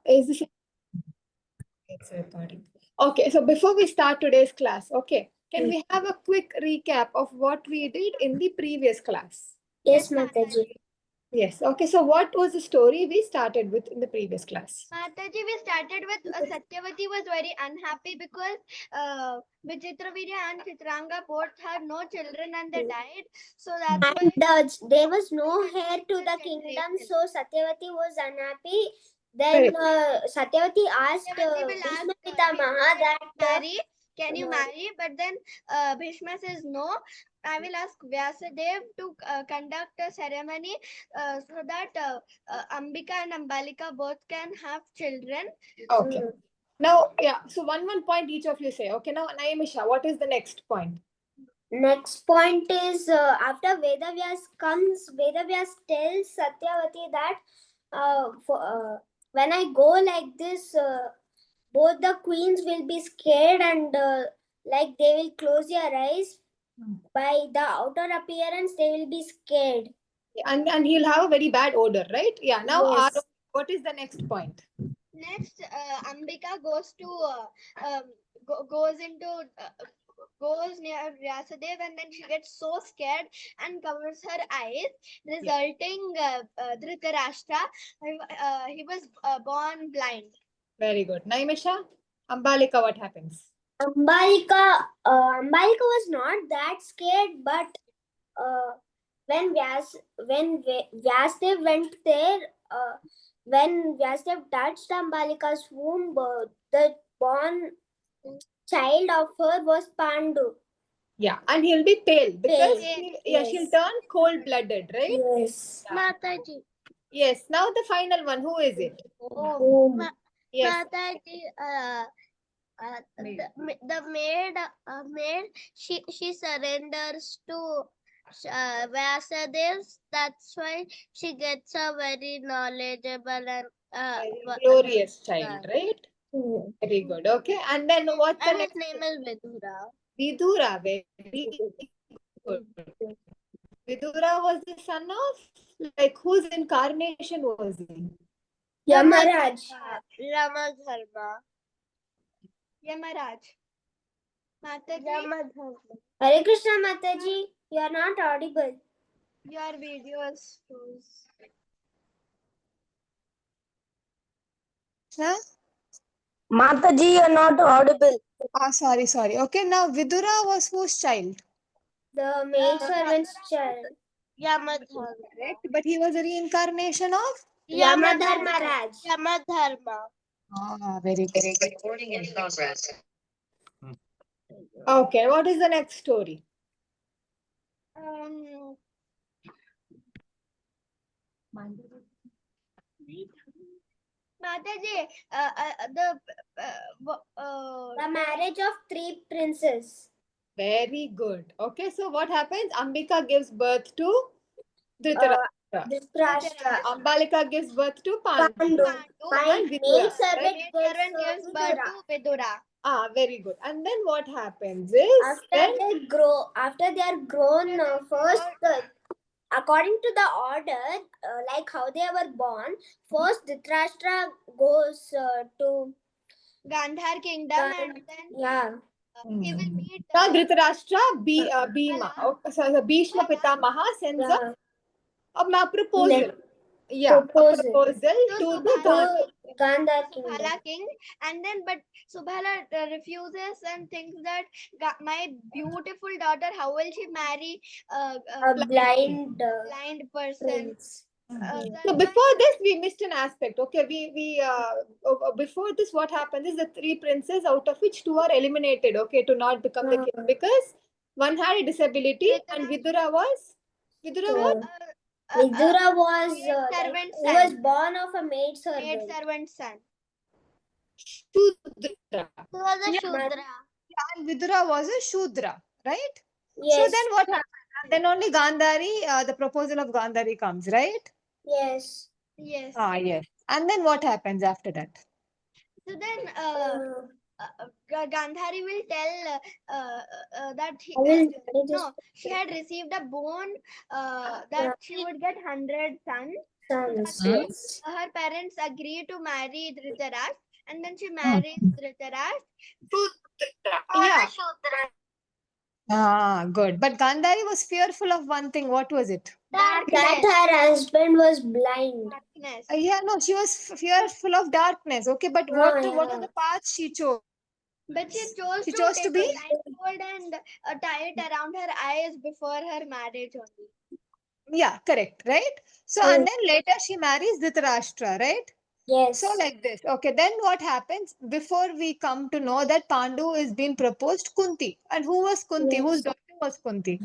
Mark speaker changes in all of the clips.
Speaker 1: Is this it's recording? Okay, so before we start today's class, okay, can we have a quick recap of what we did in the previous class?
Speaker 2: Yes, Mataji.
Speaker 1: Yes, okay, so what was the story we started with in the previous class?
Speaker 2: Mataji, we started with Satyavati was very unhappy because Vichitravirya and Chitranga both had no children and they died. So that's why there was no heir to the kingdom. So Satyavati was unhappy. Then Satyavati asked Bhishma Pitamaha that can you marry? But then Bhishma says no. I will ask Vyasadev to conduct a ceremony so that Ambika and Ambalika both can have children.
Speaker 1: Okay. Now, yeah, so one point each of you say. Okay, now, Nayamisha, what is the next point?
Speaker 2: Next point is after Vedavyas comes, Vedavyas tells Satyavati that when I go like this, both the queens will be scared and like they will close their eyes. By the outer appearance, they will be scared.
Speaker 1: And he'll have a very bad odor, right? Yeah. Now,
Speaker 2: Yes.
Speaker 1: what is the next point?
Speaker 2: Next, Ambika goes to goes into goes near Vyasadev and then she gets so scared and covers her eyes, resulting Dhritarashtra. He was born blind.
Speaker 1: Very good. Naimisha, Ambalika, what happens?
Speaker 2: Ambalika was not that scared, but when Vyasadev went there, when Vyasadev touched Ambalika's womb, the born child of her was Pandu.
Speaker 1: Yeah, and he'll be pale because
Speaker 2: Yes.
Speaker 1: she'll turn cold-blooded, right?
Speaker 2: Yes.
Speaker 1: Yeah.
Speaker 2: Mataji.
Speaker 1: Yes. Now the final one. Who is it? Yes.
Speaker 2: Mataji, the maid, she surrenders to Vyasadev. That's why she gets a very knowledgeable and
Speaker 1: Glorious child, right? Very good. Okay. And then what's the
Speaker 2: and
Speaker 1: next?
Speaker 2: his name is Vidura.
Speaker 1: Vidura. Very good. Vidura was the son of, like, whose incarnation was he?
Speaker 2: Yamaraj. Ramadharma. Yamaraj. Mataji. Ramadharma. Hare Krishna Mataji, you are not audible. Your video is froze.
Speaker 1: Huh?
Speaker 3: Mataji, you're not audible.
Speaker 1: Sorry. Okay, now Vidura was whose child?
Speaker 2: The maid servant's child. Yamadharma.
Speaker 1: Correct. But he was a reincarnation of?
Speaker 2: Yamadharma Raj. Yamadharma.
Speaker 1: Very good. Recording in progress. Okay, what is the next story?
Speaker 2: Mataji, the marriage of three princes.
Speaker 1: Very good. Okay, so what happens? Ambika gives birth to Dhritarashtra. Ambalika gives birth to Pandu.
Speaker 2: My maid servant
Speaker 1: gives
Speaker 2: birth to Vidura.
Speaker 1: Very good. And then what happens is
Speaker 2: After they are grown, first according to the order, like how they were born, first Dhritarashtra goes to Gandhar kingdom and then he will meet
Speaker 1: now Dhritarashtra Bhima. Okay, so Bhishma Pitamaha sends a proposal. Yeah,
Speaker 2: proposal.
Speaker 1: a proposal to the
Speaker 2: Gandhar king, and then but Subhala refuses and thinks that my beautiful daughter, how will she marry a blind person?
Speaker 1: So before this, we missed an aspect. Okay, before this, what happens is the three princes, out of which two are eliminated. Okay, to not become the king because one had a disability and Vidura was.
Speaker 2: Vidura was he was born of a maid servant son.
Speaker 1: Shudra.
Speaker 2: He was a Shudra.
Speaker 1: And Vidura was a Shudra, right?
Speaker 2: Yes.
Speaker 1: So then what happens? Then only Gandhari, the proposal of Gandhari comes, right?
Speaker 2: Yes. Yes.
Speaker 1: Yes. And then what happens after that?
Speaker 2: So then Gandhari will tell that she had received a bone that she would get 100 sons.
Speaker 3: Sons,
Speaker 2: So
Speaker 3: yes.
Speaker 2: her parents agree to marry Dhritarashtra, and then she
Speaker 1: Hmm.
Speaker 2: marries Dhritarashtra.
Speaker 1: Yeah. Ah, good. But Gandhari was fearful of one thing. What was it?
Speaker 3: That her husband was blind.
Speaker 2: Darkness.
Speaker 1: Yeah, no, she was fearful of darkness. Okay, but what
Speaker 3: yeah.
Speaker 1: are the paths she chose?
Speaker 2: But she chose
Speaker 1: She
Speaker 2: to
Speaker 1: chose to
Speaker 2: take
Speaker 1: be.
Speaker 2: a blindfold and tie it around her eyes before her marriage only.
Speaker 1: Yeah, correct, right? So, and then later she marries Dhritarashtra, right?
Speaker 3: Yes.
Speaker 1: So, like this. Okay, then what happens? Before we come to know that Pandu is being proposed Kunti. And who was Kunti?
Speaker 3: Yes.
Speaker 1: Whose daughter was Kunti?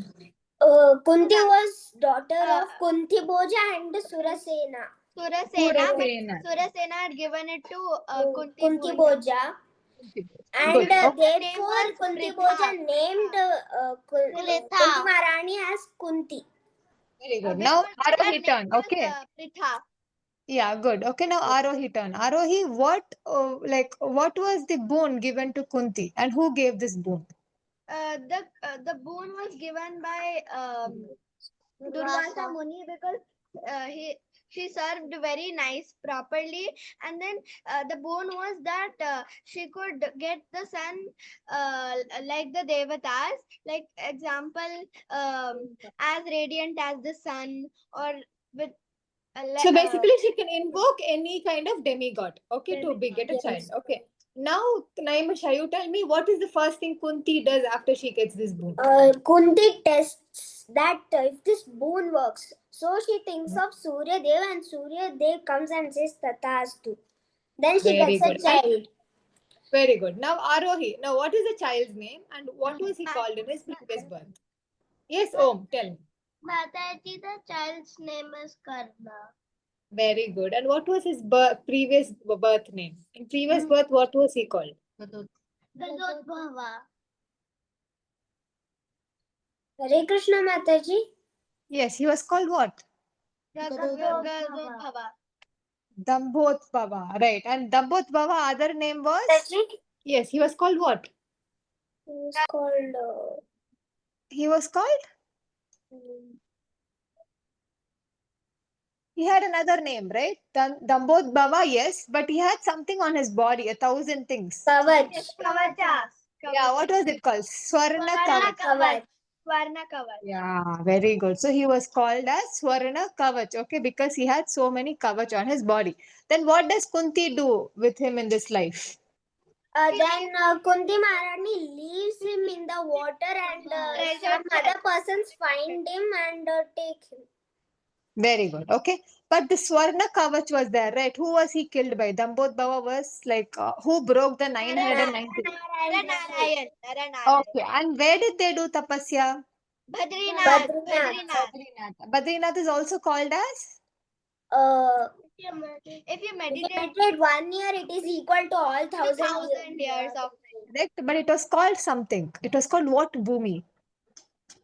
Speaker 3: Kunti was daughter of Kunti Bhoja and Surasena.
Speaker 2: Surasena had given it to Kunti
Speaker 3: Kunti
Speaker 2: Bhoja.
Speaker 3: Bhoja.
Speaker 1: Kunti.
Speaker 3: And
Speaker 1: Good. Okay.
Speaker 3: therefore Kunti Bhoja named Kunti Maharani as Kunti.
Speaker 1: Very good. Now, Arohi turn. Okay.
Speaker 2: Pritha.
Speaker 1: Yeah, good. Okay, now Arohi turn. Arohi, what was the boon given to Kunti, and who gave this boon?
Speaker 2: The boon was given by Durvasa Muni because she served very nice properly, and then the boon was that she could get the son like the devatas, like example as radiant as the sun, or with
Speaker 1: So basically, she can invoke any kind of demigod, okay, to beget a child. Okay. Now, Naimisha, you tell me what is the first thing Kunti does after she gets this boon?
Speaker 3: Kunti tests that if this boon works. So she thinks of Surya Dev, and Surya Dev comes and says Tathastu. Then she
Speaker 1: Very
Speaker 3: gets a
Speaker 1: good.
Speaker 3: child.
Speaker 1: Very good. Now, Arohi. Now, what is the child's name and what was he called in his previous birth? Yes, Om, tell me.
Speaker 2: Mataji, the child's name is Karna.
Speaker 1: Very good. And what was his previous birth name? In previous birth, what was he called?
Speaker 2: Gadodbhava.
Speaker 3: Hare Krishna Mataji.
Speaker 1: Yes, he was called what?
Speaker 2: Gadodbhava.
Speaker 1: Dambhodbhava. Right. And Dambhodbhava, other name was?
Speaker 3: Mataji.
Speaker 1: Yes, he was called what?
Speaker 3: He was called.
Speaker 1: He was called? He had another name, right? Dambhodbhava, yes, but he had something on his body, 1,000 things.
Speaker 3: Kavach.
Speaker 2: Kavachas.
Speaker 1: Yeah, what was it called? Swarna Kavach.
Speaker 2: Swarna Kavach.
Speaker 1: Yeah, very good. So he was called as Swarna Kavach, okay, because he had so many Kavach on his body. Then what does Kunti do with him in this life?
Speaker 3: Then Kunti Maharani leaves him in the water, and some other persons find him and take him.
Speaker 1: Very good. Okay. But the Swarna Kavach was there, right? Who was he killed by? Dambhodbhava was like, who broke the 990?
Speaker 2: Narayan.
Speaker 1: Okay. And where did they do tapasya?
Speaker 2: Badrinath.
Speaker 1: Badrinath is also called as?
Speaker 2: If you meditate
Speaker 3: Meditate 1 year, it is equal to all
Speaker 2: 1,000 years of
Speaker 1: Correct. But it was called something. It was called what Bhumi?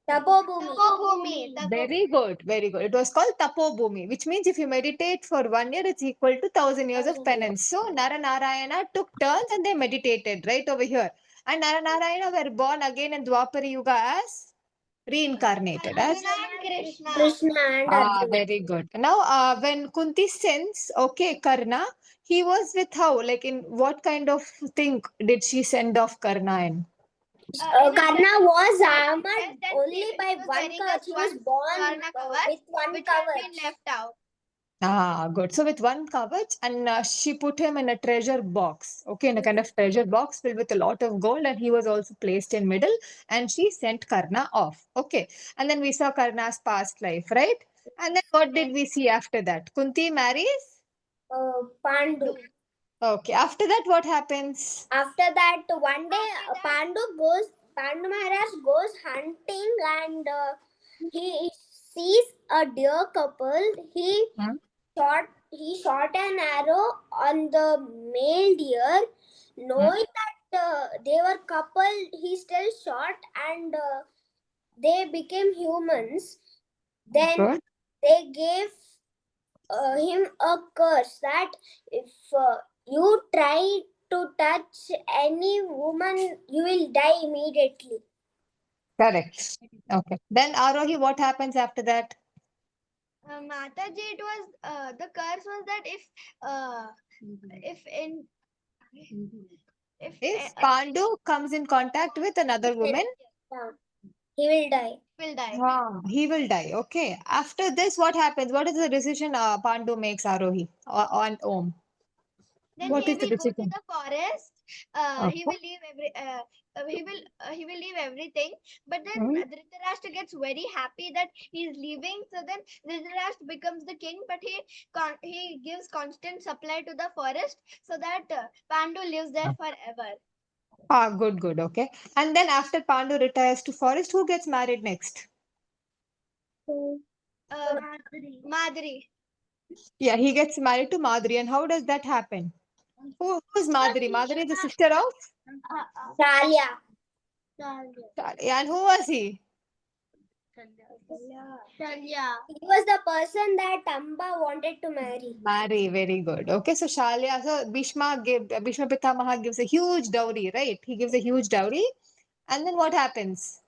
Speaker 3: Tapobhumi.
Speaker 1: Very good. Very good. It was called Tapobhumi, which means if you meditate for 1 year, it's equal to 1,000 years of penance. So Naranarayana took turns and they meditated right over here. And Naranarayana were born again in Dwapara Yuga as reincarnated as
Speaker 3: Krishna and Arjuna.
Speaker 1: very good. Now, when Kunti sends, okay, Karna, he was with how? Like, in what kind of thing did she send off Karna in?
Speaker 3: Karna was armored only by one kavach. He was born with one kavach.
Speaker 2: left out.
Speaker 1: Ah, good. So with one kavach, and she put him in a treasure box. Okay, in a kind of treasure box filled with a lot of gold, and he was also placed in middle. And she sent Karna off. Okay, and then we saw Karna's past life, right? And then what did we see after that? Kunti marries.
Speaker 3: Pandu.
Speaker 1: Okay, after that, what happens?
Speaker 3: After that, one day Pandu Maharaj goes hunting, and he sees a deer couple. He shot an arrow on the male deer, knowing that they were couple. He still shot, and they became humans. Then
Speaker 1: Good.
Speaker 3: they gave him a curse that if you try to touch any woman, you will die immediately.
Speaker 1: Correct. Okay. Then Arohi, what happens after that?
Speaker 2: Mataji, it was the curse was that if in if
Speaker 1: If Pandu comes in contact with another woman,
Speaker 3: Yeah. He will die.
Speaker 2: will die.
Speaker 1: he will die. Okay. After this, what happens? What is the decision Pandu makes, Arohi, on Om?
Speaker 2: Then
Speaker 1: What
Speaker 2: he
Speaker 1: is the
Speaker 2: will go to
Speaker 1: decision?
Speaker 2: the forest. He
Speaker 1: Okay.
Speaker 2: will leave he will leave everything. But then
Speaker 1: Mhm.
Speaker 2: Dhritarashtra gets very happy that he is leaving. So then Dhritarashtra becomes the king, but he gives constant supply to the forest so that Pandu lives there forever.
Speaker 1: Good, good. Okay. And then after Pandu retires to forest, who gets married next?
Speaker 2: Uh, Madri.
Speaker 1: Yeah, he gets married to Madhuri. And how does that happen? Who's Madhuri? Madhuri is the sister of
Speaker 3: Shalia.
Speaker 1: Charlie. And who was he?
Speaker 2: Shalya.
Speaker 3: He was the person that Amba wanted to marry.
Speaker 1: Marry, very good. Okay, so Shalya, so Bhishma Pitamaha gives a huge dowry, right? He gives a huge dowry. And then what happens?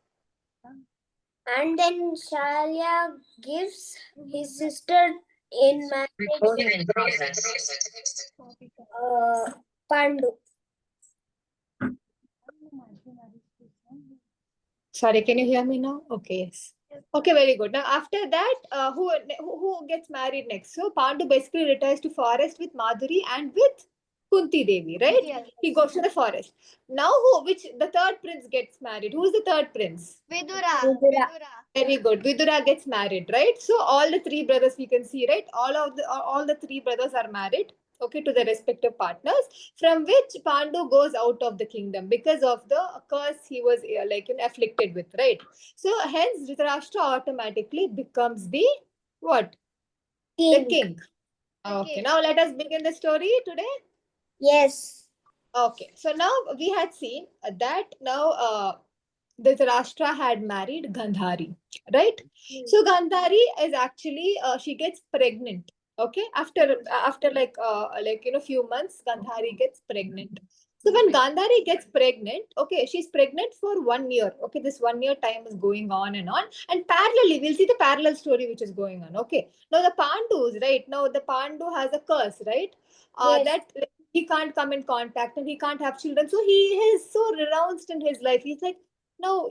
Speaker 3: And then Shalia gives his sister in marriage Pandu.
Speaker 1: Sorry, can you hear me now? Okay, yes. Okay, very good. Now, after that, who gets married next? So, Pandu basically retires to forest with Madhuri and with Kunti Devi, right?
Speaker 2: Yes.
Speaker 1: He goes to the forest. Now, the third prince gets married? Who is the third prince?
Speaker 2: Vidura.
Speaker 3: Vidura.
Speaker 1: Very good. Vidura gets married, right? So all the three brothers we can see, right? All the three brothers are married, okay, to their respective partners, from which Pandu goes out of the kingdom because of the curse he was afflicted with, right? So hence Dhritarashtra automatically becomes the what? The
Speaker 3: King.
Speaker 1: king.
Speaker 2: The
Speaker 1: Okay,
Speaker 2: king.
Speaker 1: now let us begin the story today.
Speaker 3: Yes.
Speaker 1: Okay, so now we had seen that now Dhritarashtra had married Gandhari, right? So Gandhari is actually she gets pregnant. Okay, after few months, Gandhari gets pregnant. So when Gandhari gets pregnant, okay, she's pregnant for 1 year. Okay, this 1 year time is going on, and parallelly we'll see the parallel story which is going on. Okay, now the Pandus, right? Now the Pandu has a curse, right?
Speaker 3: Yes.
Speaker 1: That he can't come in contact and he can't have children. So he is so renounced in his life. He's like, no,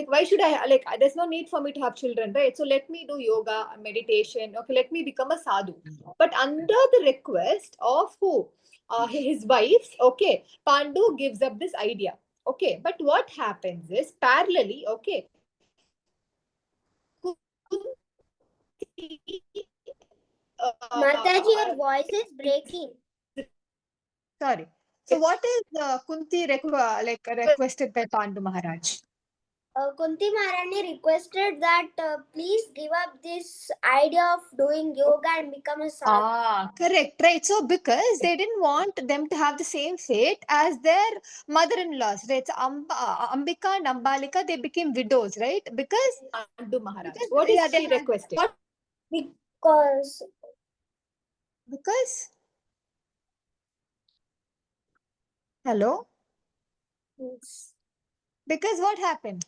Speaker 1: why should I, there's no need for me to have children, right? So let me do yoga, meditation. Okay, let me become a sadhu. But under the request of who? His wife, okay, Pandu gives up this idea. Okay, but what happens is parallelly, okay,
Speaker 3: Mataji, your voice is breaking.
Speaker 1: sorry. So what is Kunti requested by Pandu Maharaj?
Speaker 3: Kunti Maharani requested that please give up this idea of doing yoga and become a sadhu.
Speaker 1: Correct, right. So because they didn't want them to have the same fate as their mother-in-laws, right? So Ambika and Ambalika, they became widows, right? Because Pandu Maharaj. What is she requested?
Speaker 3: Because
Speaker 1: Because hello? Because what happened?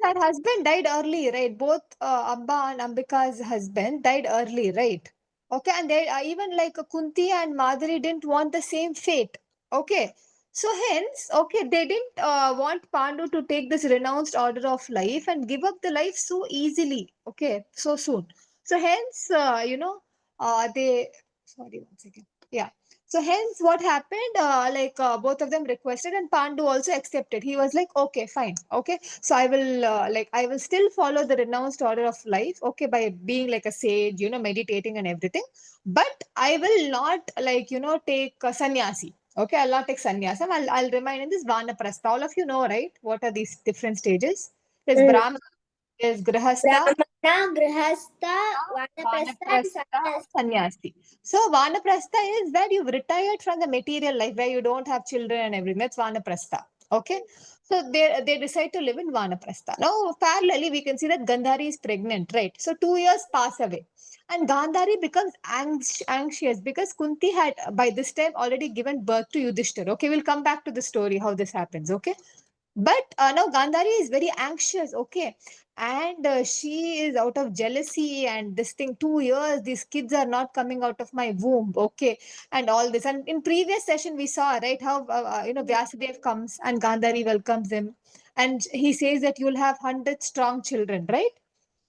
Speaker 1: Her husband died early, right? Both Amba and Ambika's husband died early, right? Okay, and they even like Kunti and Madhuri didn't want the same fate. Okay, so hence, okay, they didn't want Pandu to take this renounced order of life and give up the life so easily. Okay, so soon. So hence, they. Sorry, one second. Yeah. So hence, what happened? Both of them requested, and Pandu also accepted. He was like, okay, fine, okay. So I will still follow the renounced order of life, okay, by being like a sage, meditating and everything. But I will not take sannyasi. Okay, I'll not take sannyasam. I'll remain in this vanaprastha. All of you know, right? What are these different stages? There's Brahma, there's Grihastha,
Speaker 3: Brahmana, Grihastha, Vanaprastha, and
Speaker 1: Vanaprastha,
Speaker 3: Sannyasi.
Speaker 1: Sannyasi. So Vanaprastha is where you've retired from the material life, where you don't have children and everything. That's Vanaprastha. Okay. So they decide to live in Vanaprastha. Now, parallelly, we can see that Gandhari is pregnant, right? So 2 years pass away. And Gandhari becomes anxious because Kunti had by this time already given birth to Yudhishthir. Okay, we'll come back to the story, how this happens. Okay. But now Gandhari is very anxious, okay, and she is out of jealousy and this thing. 2 years, these kids are not coming out of my womb, okay, and all this. And in previous session, we saw right how Vyasadev comes and Gandhari welcomes him, and he says that you'll have 100 strong children, right?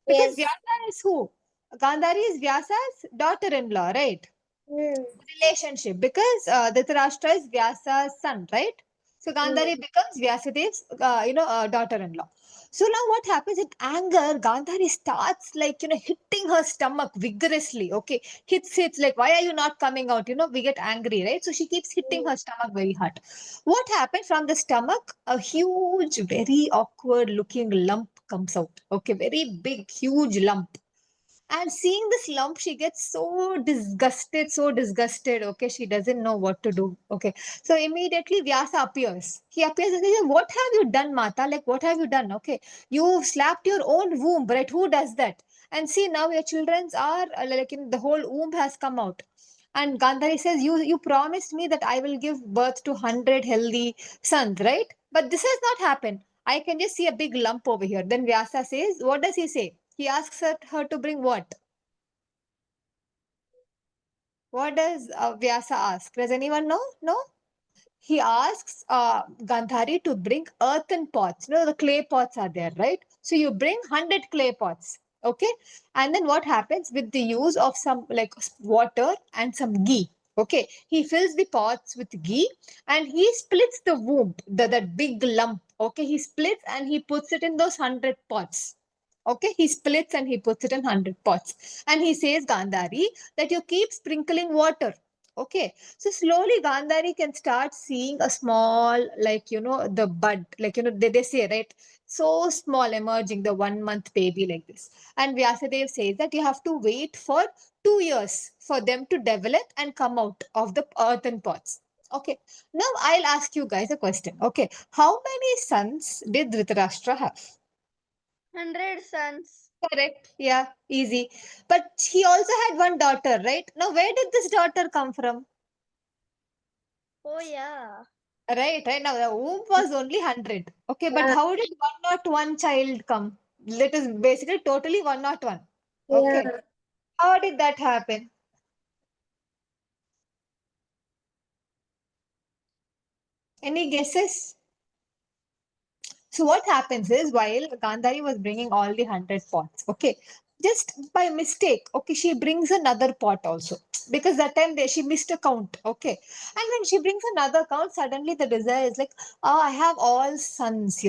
Speaker 1: Because
Speaker 3: Yes.
Speaker 1: Vyasa is who? Gandhari is Vyasa's daughter-in-law, right?
Speaker 3: Hmm.
Speaker 1: Relationship, because Dhritarashtra is Vyasa's son, right? So
Speaker 3: Hmm.
Speaker 1: Gandhari becomes Vyasadev's daughter-in-law. So now what happens in anger, Gandhari starts like hitting her stomach vigorously. Okay, hits like, why are you not coming out? We get angry, right? So she keeps hitting her stomach very hard. What happens from the stomach? A huge, very awkward looking lump comes out. Okay, very big, huge lump. And seeing this lump, she gets so disgusted, so disgusted. Okay, she doesn't know what to do. Okay, so immediately Vyasa appears. He appears and says, "What have you done, Mata? Like, what have you done? Okay, you slapped your own womb, right? Who does that? And see, now your children's are like the whole womb has come out." And Gandhari says, "You promised me that I will give birth to 100 healthy sons, right? But this has not happened. I can just see a big lump over here." Then Vyasa says, what does he say? He asks her to bring what? What does Vyasa ask? Does anyone know? No? He asks Gandhari to bring earthen pots. The clay pots are there, right? So you bring 100 clay pots. Okay. And then what happens with the use of some like water and some ghee? Okay. He fills the pots with ghee and he splits the womb, that big lump. Okay. He splits and he puts it in those 100 pots. Okay. He splits and he puts it in 100 pots. And he says, Gandhari, that you keep sprinkling water. Okay, so slowly Gandhari can start seeing a small, like, the bud, like, they say, right? So small emerging, the 1 month baby like this. And Vyasadev says that you have to wait for 2 years for them to develop and come out of the earthen pots. Okay, now I'll ask you guys a question. Okay, how many sons did Dhritarashtra have?
Speaker 2: 100 sons.
Speaker 1: Correct. Yeah, easy. But he also had one daughter, right? Now, where did this daughter come from?
Speaker 2: Oh yeah.
Speaker 1: Right. Now the womb was only 100. Okay, but
Speaker 3: Yeah.
Speaker 1: how did 101 child come? That is basically totally 101. Okay.
Speaker 3: Yeah.
Speaker 1: How did that happen? Any guesses? So what happens is while Gandhari was bringing all the 100 pots, okay, just by mistake, okay, she brings another pot also because that time she missed a count, okay, and when she brings another count, suddenly the desire is like, oh, I have all sons,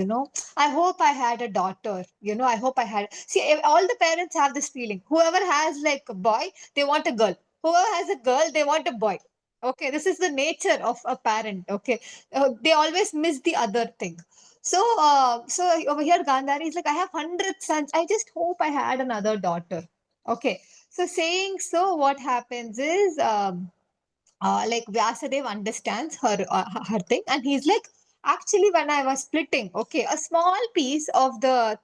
Speaker 1: I hope I had a daughter, I hope I had. See, all the parents have this feeling. Whoever has like a boy, they want a girl. Whoever has a girl, they want a boy. Okay, this is the nature of a parent. Okay, they always miss the other thing. So over here, Gandhari is like, I have 100 sons. I just hope I had another daughter. Okay. So saying so, what happens is, like Vyasadev understands her thing, and he's like, actually, when I was splitting, okay, a small piece of the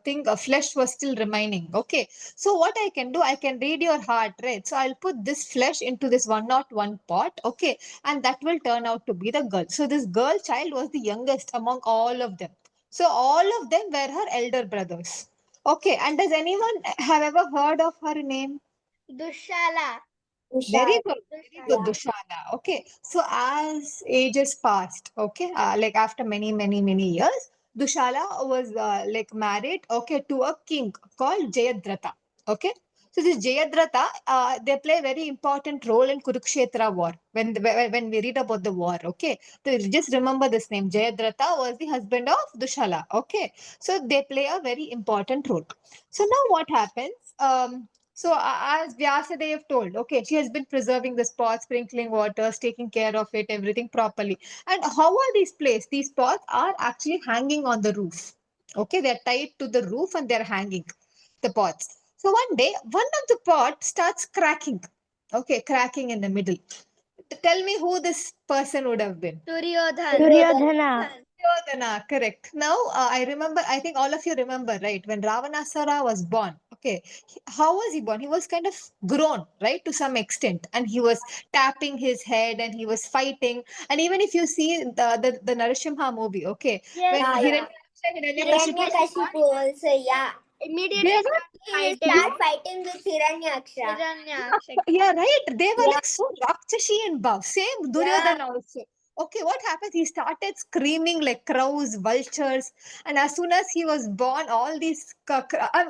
Speaker 1: thing of flesh was still remaining. Okay, so what I can do, I can read your heart, right? So I'll put this flesh into this 101 pot, okay, and that will turn out to be the girl. So this girl child was the youngest among all of them. So all of them were her elder brothers. Okay, and does anyone have ever heard of her name?
Speaker 2: Dushala.
Speaker 1: Very
Speaker 3: Vishal.
Speaker 1: good. Very good,
Speaker 2: Dushala.
Speaker 1: Dushana. Okay. So as ages passed, okay, like after many, many, many years, Dushala was like married, okay, to a king called Jayadratha. Okay. So this Jayadratha, they play a very important role in Kurukshetra war. When we read about the war, okay. So just remember this name. Jayadratha was the husband of Dushala. Okay. So they play a very important role. So now what happens? So as Vyasadev told, okay, she has been preserving the spots, sprinkling waters, taking care of it, everything properly. And how are these placed? These pots are actually hanging on the roof. Okay, they're tied to the roof and they're hanging, the pots. So one day, one of the pots starts cracking. Okay, cracking in the middle. Tell me who this person would have been.
Speaker 2: Duryodhan.
Speaker 3: Duryodhan.
Speaker 4: Duryodhana.
Speaker 1: Duryodhana, correct. Now, I remember, I think all of you remember, right? When Ravanasara was born, okay, how was he born? He was kind of grown, right, to some extent. And he was tapping his head and he was fighting. And even if you see the Narasimha movie, okay,
Speaker 2: Yes,
Speaker 1: when
Speaker 3: Yeah.
Speaker 1: Hiranyakashipu was born,
Speaker 3: Hiranyakashipu also, yeah.
Speaker 1: they
Speaker 2: immediately
Speaker 1: were,
Speaker 2: start
Speaker 3: He
Speaker 2: fighting.
Speaker 3: start fighting with Hiranyaksha.
Speaker 2: Hiranyaksha.
Speaker 1: yeah, right. They were
Speaker 3: Yeah.
Speaker 1: like so Rakchashi and Bhav. Same
Speaker 3: Yeah.
Speaker 1: Duryodhana also. Okay, what happened? He started screaming like crows, vultures, and as soon as he was born, all these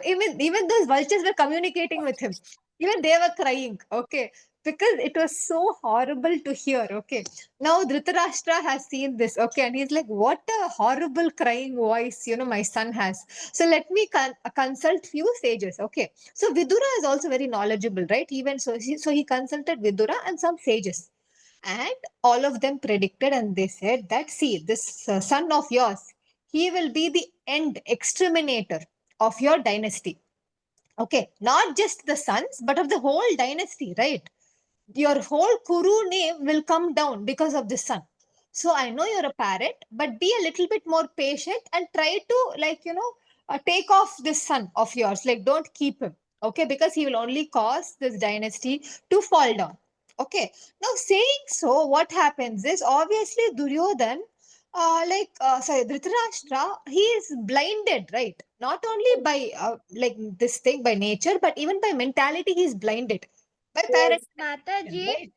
Speaker 1: even those vultures were communicating with him. Even they were crying. Okay, because it was so horrible to hear. Okay, now Dhritarashtra has seen this. Okay, and he's like, "What a horrible crying voice, my son has." So let me consult few sages. Okay, so Vidura is also very knowledgeable, right? Even so he consulted Vidura and some sages. And all of them predicted, and they said that, see, this son of yours, he will be the end exterminator of your dynasty. Okay, not just the sons, but of the whole dynasty, right? Your whole Kuru name will come down because of this son. So I know you're a parent, but be a little bit more patient and try to, like, take off this son of yours. Like, don't keep him. Okay, because he will only cause this dynasty to fall down. Okay, now saying so, what happens is obviously Duryodhan, sorry, Dhritarashtra, he is blinded, right? Not only by like this thing by nature, but even by mentality, he is blinded by
Speaker 3: Yes.
Speaker 1: parental affection,
Speaker 2: Mataji,
Speaker 1: right?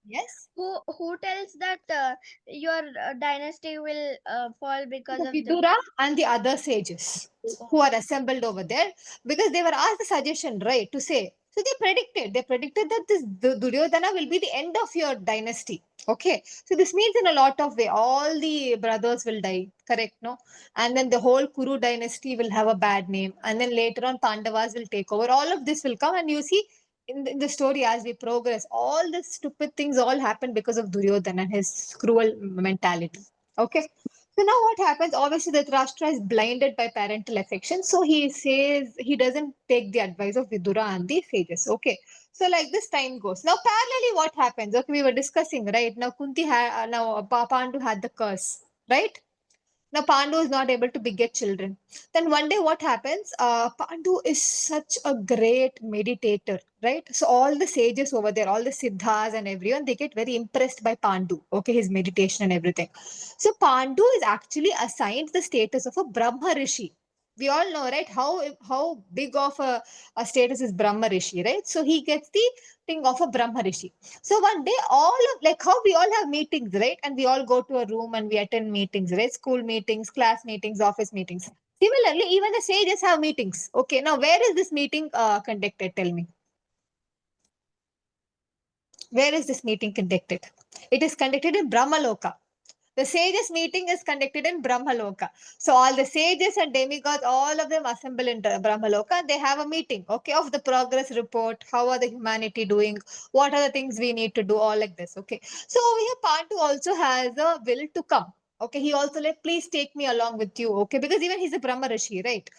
Speaker 1: Yes.
Speaker 2: who tells that your dynasty will fall because
Speaker 1: The
Speaker 2: of this?
Speaker 1: Vidura and the other sages who are assembled over there, because they were asked the suggestion, right, to say. So they predicted that this Duryodhana will be the end of your dynasty. Okay. So this means in a lot of way, all the brothers will die, correct? No? And then the whole Kuru dynasty will have a bad name. And then later on, Pandavas will take over. All of this will come. And you see, in the story as we progress, all the stupid things all happen because of Duryodhana and his cruel mentality. Okay. So now what happens? Obviously, Dhritarashtra is blinded by parental affection. So he says he doesn't take the advice of Vidura and the sages. Okay. So like this time goes. Now parallelly, what happens? Okay, we were discussing, right? Now Kunti had now Pandu had the curse, right? Now Pandu is not able to beget children. Then one day what happens? Pandu is such a great meditator, right? So all the sages over there, all the siddhas and everyone, they get very impressed by Pandu. Okay, his meditation and everything. So Pandu is actually assigned the status of a Brahma Rishi. We all know, right? How big of a status is Brahma Rishi, right? So he gets the thing of a Brahma Rishi. So one day, all of like how we all have meetings, right? And we all go to a room and we attend meetings, right? School meetings, class meetings, office meetings. Similarly, even the sages have meetings. Okay, now where is this meeting conducted? Tell me. Where is this meeting conducted? It is conducted in Brahmaloka. The sages meeting is conducted in Brahmaloka. So all the sages and demigods, all of them assemble in Brahmaloka. They have a meeting, okay, of the progress report. How are the humanity doing? What are the things we need to do? All like this, okay. So over here, Pandu also has a will to come. Okay, he also like, please take me along with you, okay, because even he's a Brahma Rishi, right?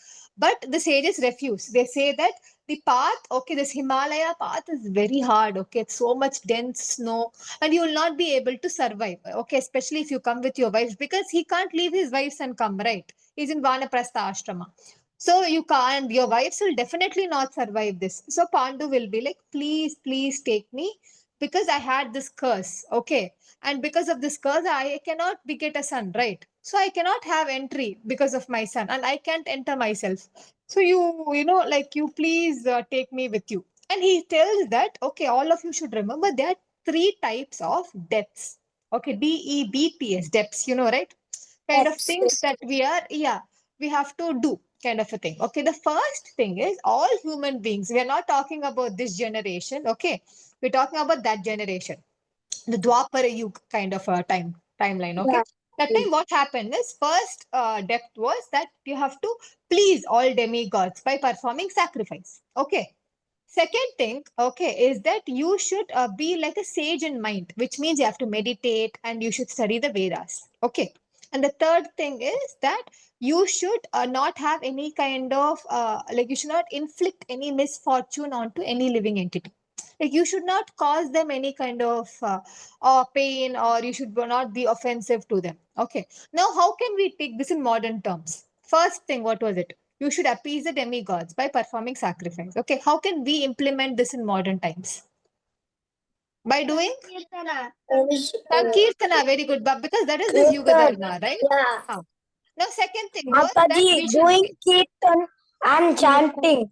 Speaker 1: But the sages refuse. They say that the path, okay, this Himalaya path is very hard, okay, it's so much dense snow, and you will not be able to survive, okay, especially if you come with your wife, because he can't leave his wives and come, right? He's in Vanaprastha ashrama. So you can't, your wives will definitely not survive this. So Pandu will be like, please, please take me, because I had this curse, okay, and because of this curse I cannot beget a son, right? So I cannot have entry because of my son, and I can't enter myself. So like, you please take me with you. And he tells that, okay, all of you should remember there are three types of depths. Okay, DEBTS, depths, right? Kind of
Speaker 3: Yes.
Speaker 1: things that we have to do, kind of a thing. Okay, the first thing is all human beings. We are not talking about this generation, okay? We're talking about that generation, the Dwapara Yug kind of a timeline, okay?
Speaker 3: Yeah.
Speaker 1: That time what happened is first depth was that you have to please all demigods by performing sacrifice. Okay. Second thing, okay, is that you should be like a sage in mind, which means you have to meditate and you should study the Vedas. Okay. And the third thing is that you should not have any kind of, like, you should not inflict any misfortune onto any living entity. Like you should not cause them any kind of pain, or you should not be offensive to them. Okay. Now, how can we take this in modern terms? First thing, what was it? You should appease the demigods by performing sacrifice. Okay. How can we implement this in modern times? By doing
Speaker 2: Kirtana.
Speaker 1: Sankirtana, very good. But because that is this Yuga Dharma, right?
Speaker 3: Yeah.
Speaker 1: Huh. Now, second thing was that
Speaker 4: Mataji,
Speaker 1: we should
Speaker 4: doing kirtan and chanting.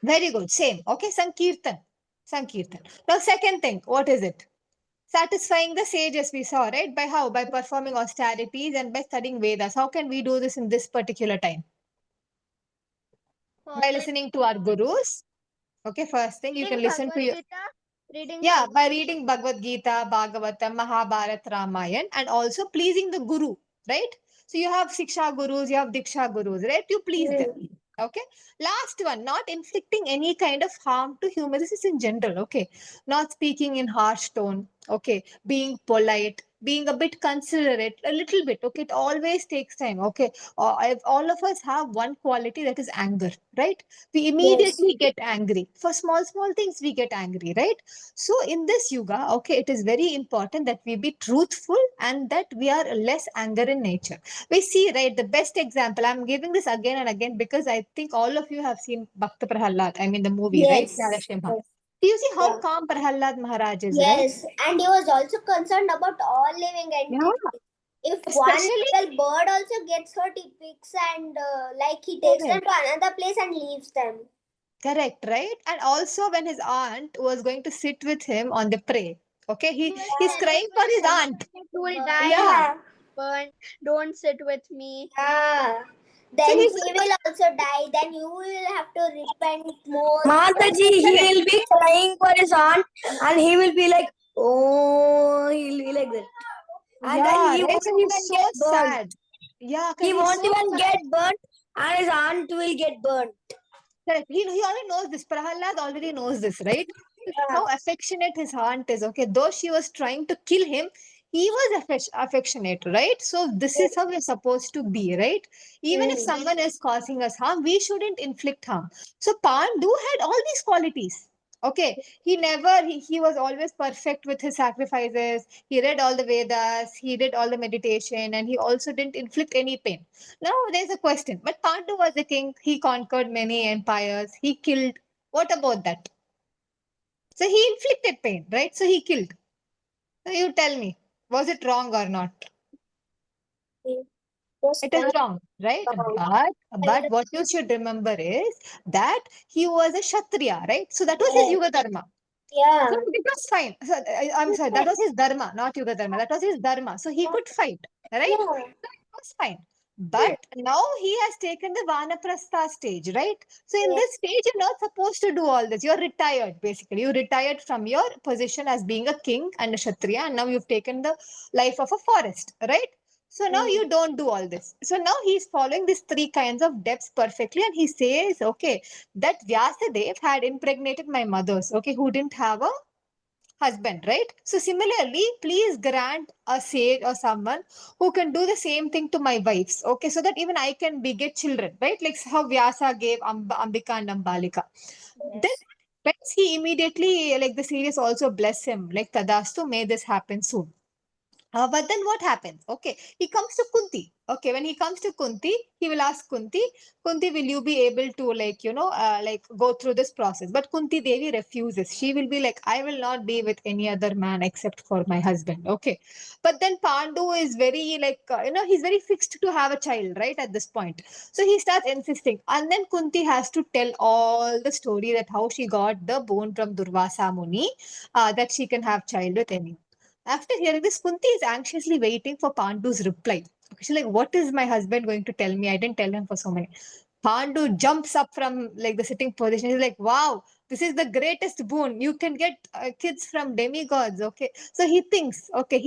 Speaker 1: very good. Same. Okay, Sankirtan. Sankirtan. Now, second thing, what is it? Satisfying the sages we saw, right? By how? By performing austerities and by studying Vedas. How can we do this in this particular time? By listening to our gurus. Okay, first thing, you can listen to your.
Speaker 2: Reading
Speaker 1: Yeah, by reading Bhagavad Gita, Bhagavatam, Mahabharat, Ramayan, and also pleasing the guru, right? So you have Siksha gurus, you have Diksha gurus, right? You please them. Okay. Last one, not inflicting any kind of harm to humans. This is in general, okay? Not speaking in harsh tone, okay? Being polite, being a bit considerate, a little bit, okay? It always takes time, okay? All of us have one quality, that is anger, right? We immediately get angry. For small, small things, we get angry, right? So in this yuga, okay, it is very important that we be truthful and that we are less anger in nature. We see, right, the best example. I'm giving this again and again because I think all of you have seen Bhakta Prahalad. I mean the movie, right?
Speaker 3: Yes.
Speaker 1: Narasimha. Do you see how calm Prahalad Maharaj is, right?
Speaker 3: Yes, and he was also concerned about all living entities. If one
Speaker 1: Especially-
Speaker 3: little bird also gets hurt, he picks and like he takes them to another place and leaves them.
Speaker 1: Correct, right? And also when his aunt was going to sit with him on the prey, okay, he's crying for his aunt.
Speaker 2: You will die.
Speaker 1: Yeah.
Speaker 2: Burn. Don't sit with me.
Speaker 3: Yeah.
Speaker 1: So
Speaker 3: Then
Speaker 1: he's
Speaker 3: he will also die. Then you will have to repent more.
Speaker 4: Mataji, he will be crying for his aunt and he will be like, oh, he'll be like that. And
Speaker 1: yeah,
Speaker 4: then he
Speaker 1: right?
Speaker 4: won't
Speaker 1: So
Speaker 4: even
Speaker 1: he's so
Speaker 4: get burned.
Speaker 1: sad. Yeah,
Speaker 4: He
Speaker 1: he's
Speaker 4: won't
Speaker 1: so
Speaker 4: even
Speaker 1: sad.
Speaker 4: get burnt and his aunt will get burnt.
Speaker 1: Correct. He already knows this. Prahalad already knows this, right? How affectionate his aunt is. Okay, though she was trying to kill him, he was affectionate, right? So this is how we're supposed to be, right? Even if someone is causing us harm, we shouldn't inflict harm. So Pandu had all these qualities. Okay, he was always perfect with his sacrifices. He read all the Vedas, he did all the meditation, and he also didn't inflict any pain. Now there's a question. But Pandu was a king. He conquered many empires. He killed. What about that? So he inflicted pain, right? So he killed. So you tell me, was it wrong or not? It is wrong, right? But what you should remember is that he was a Kshatriya, right? So that was his Yuga Dharma.
Speaker 3: Yeah.
Speaker 1: So it was fine. So, I'm sorry, that was his dharma, not Yuga Dharma. That was his dharma. So he could fight, right? So it was fine. But now he has taken the Vanaprastha stage, right? So in this stage, you're not supposed to do all this. You're retired, basically. You retired from your position as being a king and a Kshatriya, and now you've taken the life of a forest, right? So now you don't do all this. So now he's following these three kinds of depths perfectly, and he says, okay, that Vyasadev had impregnated my mothers, okay, who didn't have a husband, right? So similarly, please grant a sage or someone who can do the same thing to my wives, okay, so that even I can beget children, right? Like how Vyasa gave Ambika and Ambalika. Then he immediately, like the series also bless him, like Tadastu, may this happen soon. But then what happens? Okay, he comes to Kunti. Okay, when he comes to Kunti, he will ask Kunti, Kunti, will you be able to like go through this process? But Kunti Devi refuses. She will be like, I will not be with any other man except for my husband. Okay, but then Pandu is very he's very fixed to have a child, right? At this point, so he starts insisting, and then Kunti has to tell all the story that how she got the bone from Durvasa Muni, that she can have child with anyone. After hearing this, Kunti is anxiously waiting for Pandu's reply. She's like, what is my husband going to tell me? I didn't tell him for so many. Pandu jumps up from like the sitting position. He's like, wow, this is the greatest boon. You can get kids from demigods. Okay. So he thinks, okay,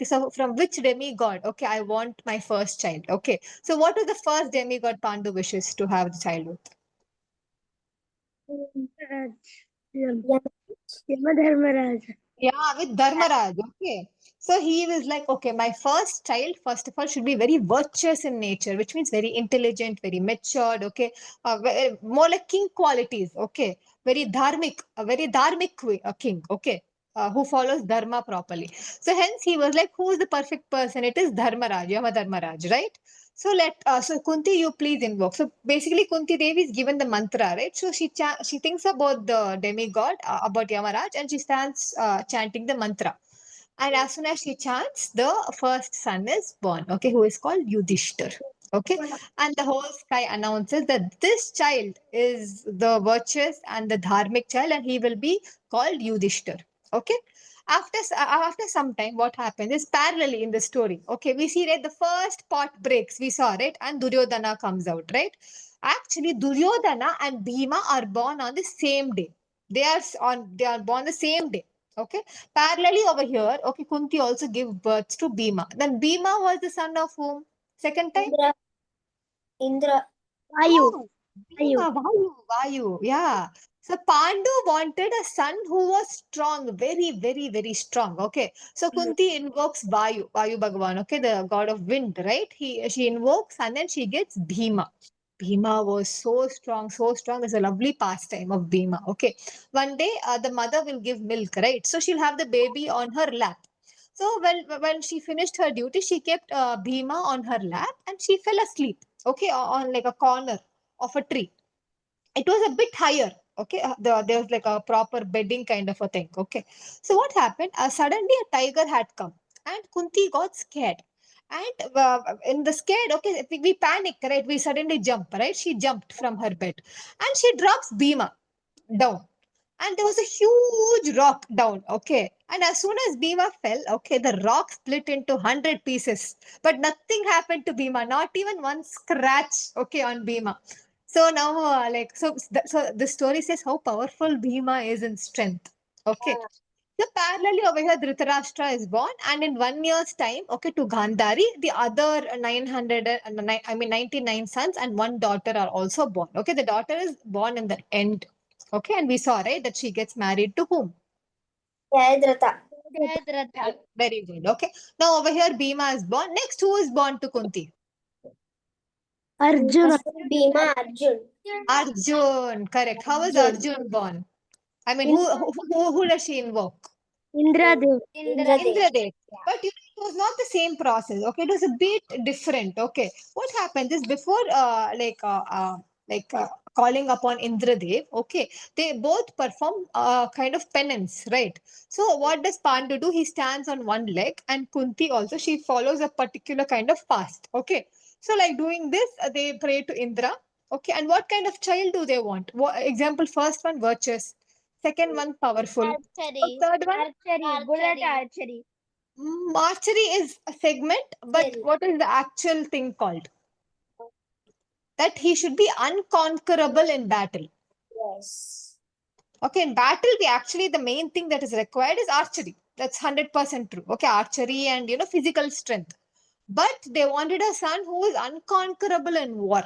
Speaker 1: so from which demigod? Okay, I want my first child. Okay. So what is the first demigod Pandu wishes to have the child with?
Speaker 4: Yamadharmaraj.
Speaker 1: Yeah, with Dharmaraj. Okay. So he was like, okay, my first child, first of all, should be very virtuous in nature, which means very intelligent, very matured. Okay. More like king qualities. Okay. Very dharmic, a very dharmic king. Okay. Who follows dharma properly. So hence he was like, who is the perfect person? It is Dharmaraj, Yama Dharmaraj, right? So Kunti, you please invoke. So basically, Kunti Devi is given the mantra, right? So she thinks about the demigod, about Yamaraj, and she stands chanting the mantra. And as soon as she chants, the first son is born. Okay, who is called Yudhishthir. Okay, and the whole sky announces that this child is the virtuous and the dharmic child, and he will be called Yudhishthir. Okay, after some time, what happens is parallelly in the story. Okay, we see right the first pot breaks. We saw right, and Duryodhana comes out right. Actually, Duryodhana and Bhima are born on the same day. They are born the same day. Okay, parallelly over here. Okay, Kunti also give birth to Bhima. Then Bhima was the son of whom? Second time.
Speaker 3: Indra. Indra.
Speaker 4: Vayu.
Speaker 1: Oh, Bhima, Vayu. Yeah. So Pandu wanted a son who was strong, very, very, very strong. Okay. So Kunti invokes Vayu Bhagavan, okay, the god of wind, right? She invokes and then she gets Bhima. Bhima was so strong, so strong. It's a lovely pastime of Bhima. Okay. One day, the mother will give milk, right? So she'll have the baby on her lap. So when she finished her duty, she kept Bhima on her lap and she fell asleep. Okay, on like a corner of a tree. It was a bit higher. Okay, there was like a proper bedding kind of a thing. Okay, so what happened? Suddenly a tiger had come, and Kunti got scared. And in the scared, okay, we panic, right? We suddenly jump, right? She jumped from her bed, and she drops Bhima down, and there was a huge rock down. Okay, and as soon as Bhima fell, okay, the rock split into 100 pieces, but nothing happened to Bhima, not even one scratch. Okay, on Bhima. So now, so the story says how powerful Bhima is in strength. Okay. So parallelly over here, Dhritarashtra is born, and in 1 year's time, okay, to Gandhari, the other 900, I mean 99 sons and one daughter are also born. Okay, the daughter is born in the end. Okay, and we saw right that she gets married to whom?
Speaker 3: Jayadratha.
Speaker 2: Jayadratha.
Speaker 1: Very good. Okay, now over here, Bhima is born. Next, who is born to Kunti?
Speaker 4: Arjuna.
Speaker 3: Bhima Arjun.
Speaker 1: Arjun. Correct. How is
Speaker 3: Arjun.
Speaker 1: Arjun born? I mean, who does she invoke?
Speaker 4: Indradev.
Speaker 3: Indradev.
Speaker 1: Indradev. But you know, it was not the same process. Okay, it was a bit different. Okay, what happens is before calling upon Indradev, okay, they both perform kind of penance, right? So what does Pandu do? He stands on one leg, and Kunti also she follows a particular kind of fast. Okay, so like doing this, they pray to Indra. Okay, and what kind of child do they want? Example, first one virtuous, second one powerful,
Speaker 2: Archery.
Speaker 1: third one
Speaker 2: Bullet archery.
Speaker 1: archery is a segment, but
Speaker 3: Skill.
Speaker 1: what is the actual thing called? That he should be unconquerable in battle.
Speaker 3: Yes.
Speaker 1: Okay, in battle, we actually the main thing that is required is archery. That's 100% true. Okay, archery and physical strength. But they wanted a son who is unconquerable in war.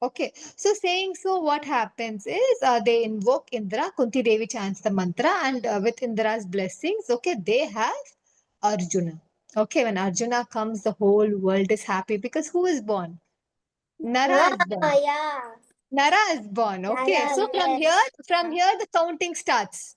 Speaker 1: Okay, so saying so, what happens is they invoke Indra. Kunti Devi chants the mantra, and with Indra's blessings, okay, they have Arjuna. Okay, when Arjuna comes, the whole world is happy because who is born? Nara is born.
Speaker 3: Yeah.
Speaker 1: Nara is born. Okay,
Speaker 3: Yeah,
Speaker 1: so
Speaker 3: yes.
Speaker 1: from here, the counting starts.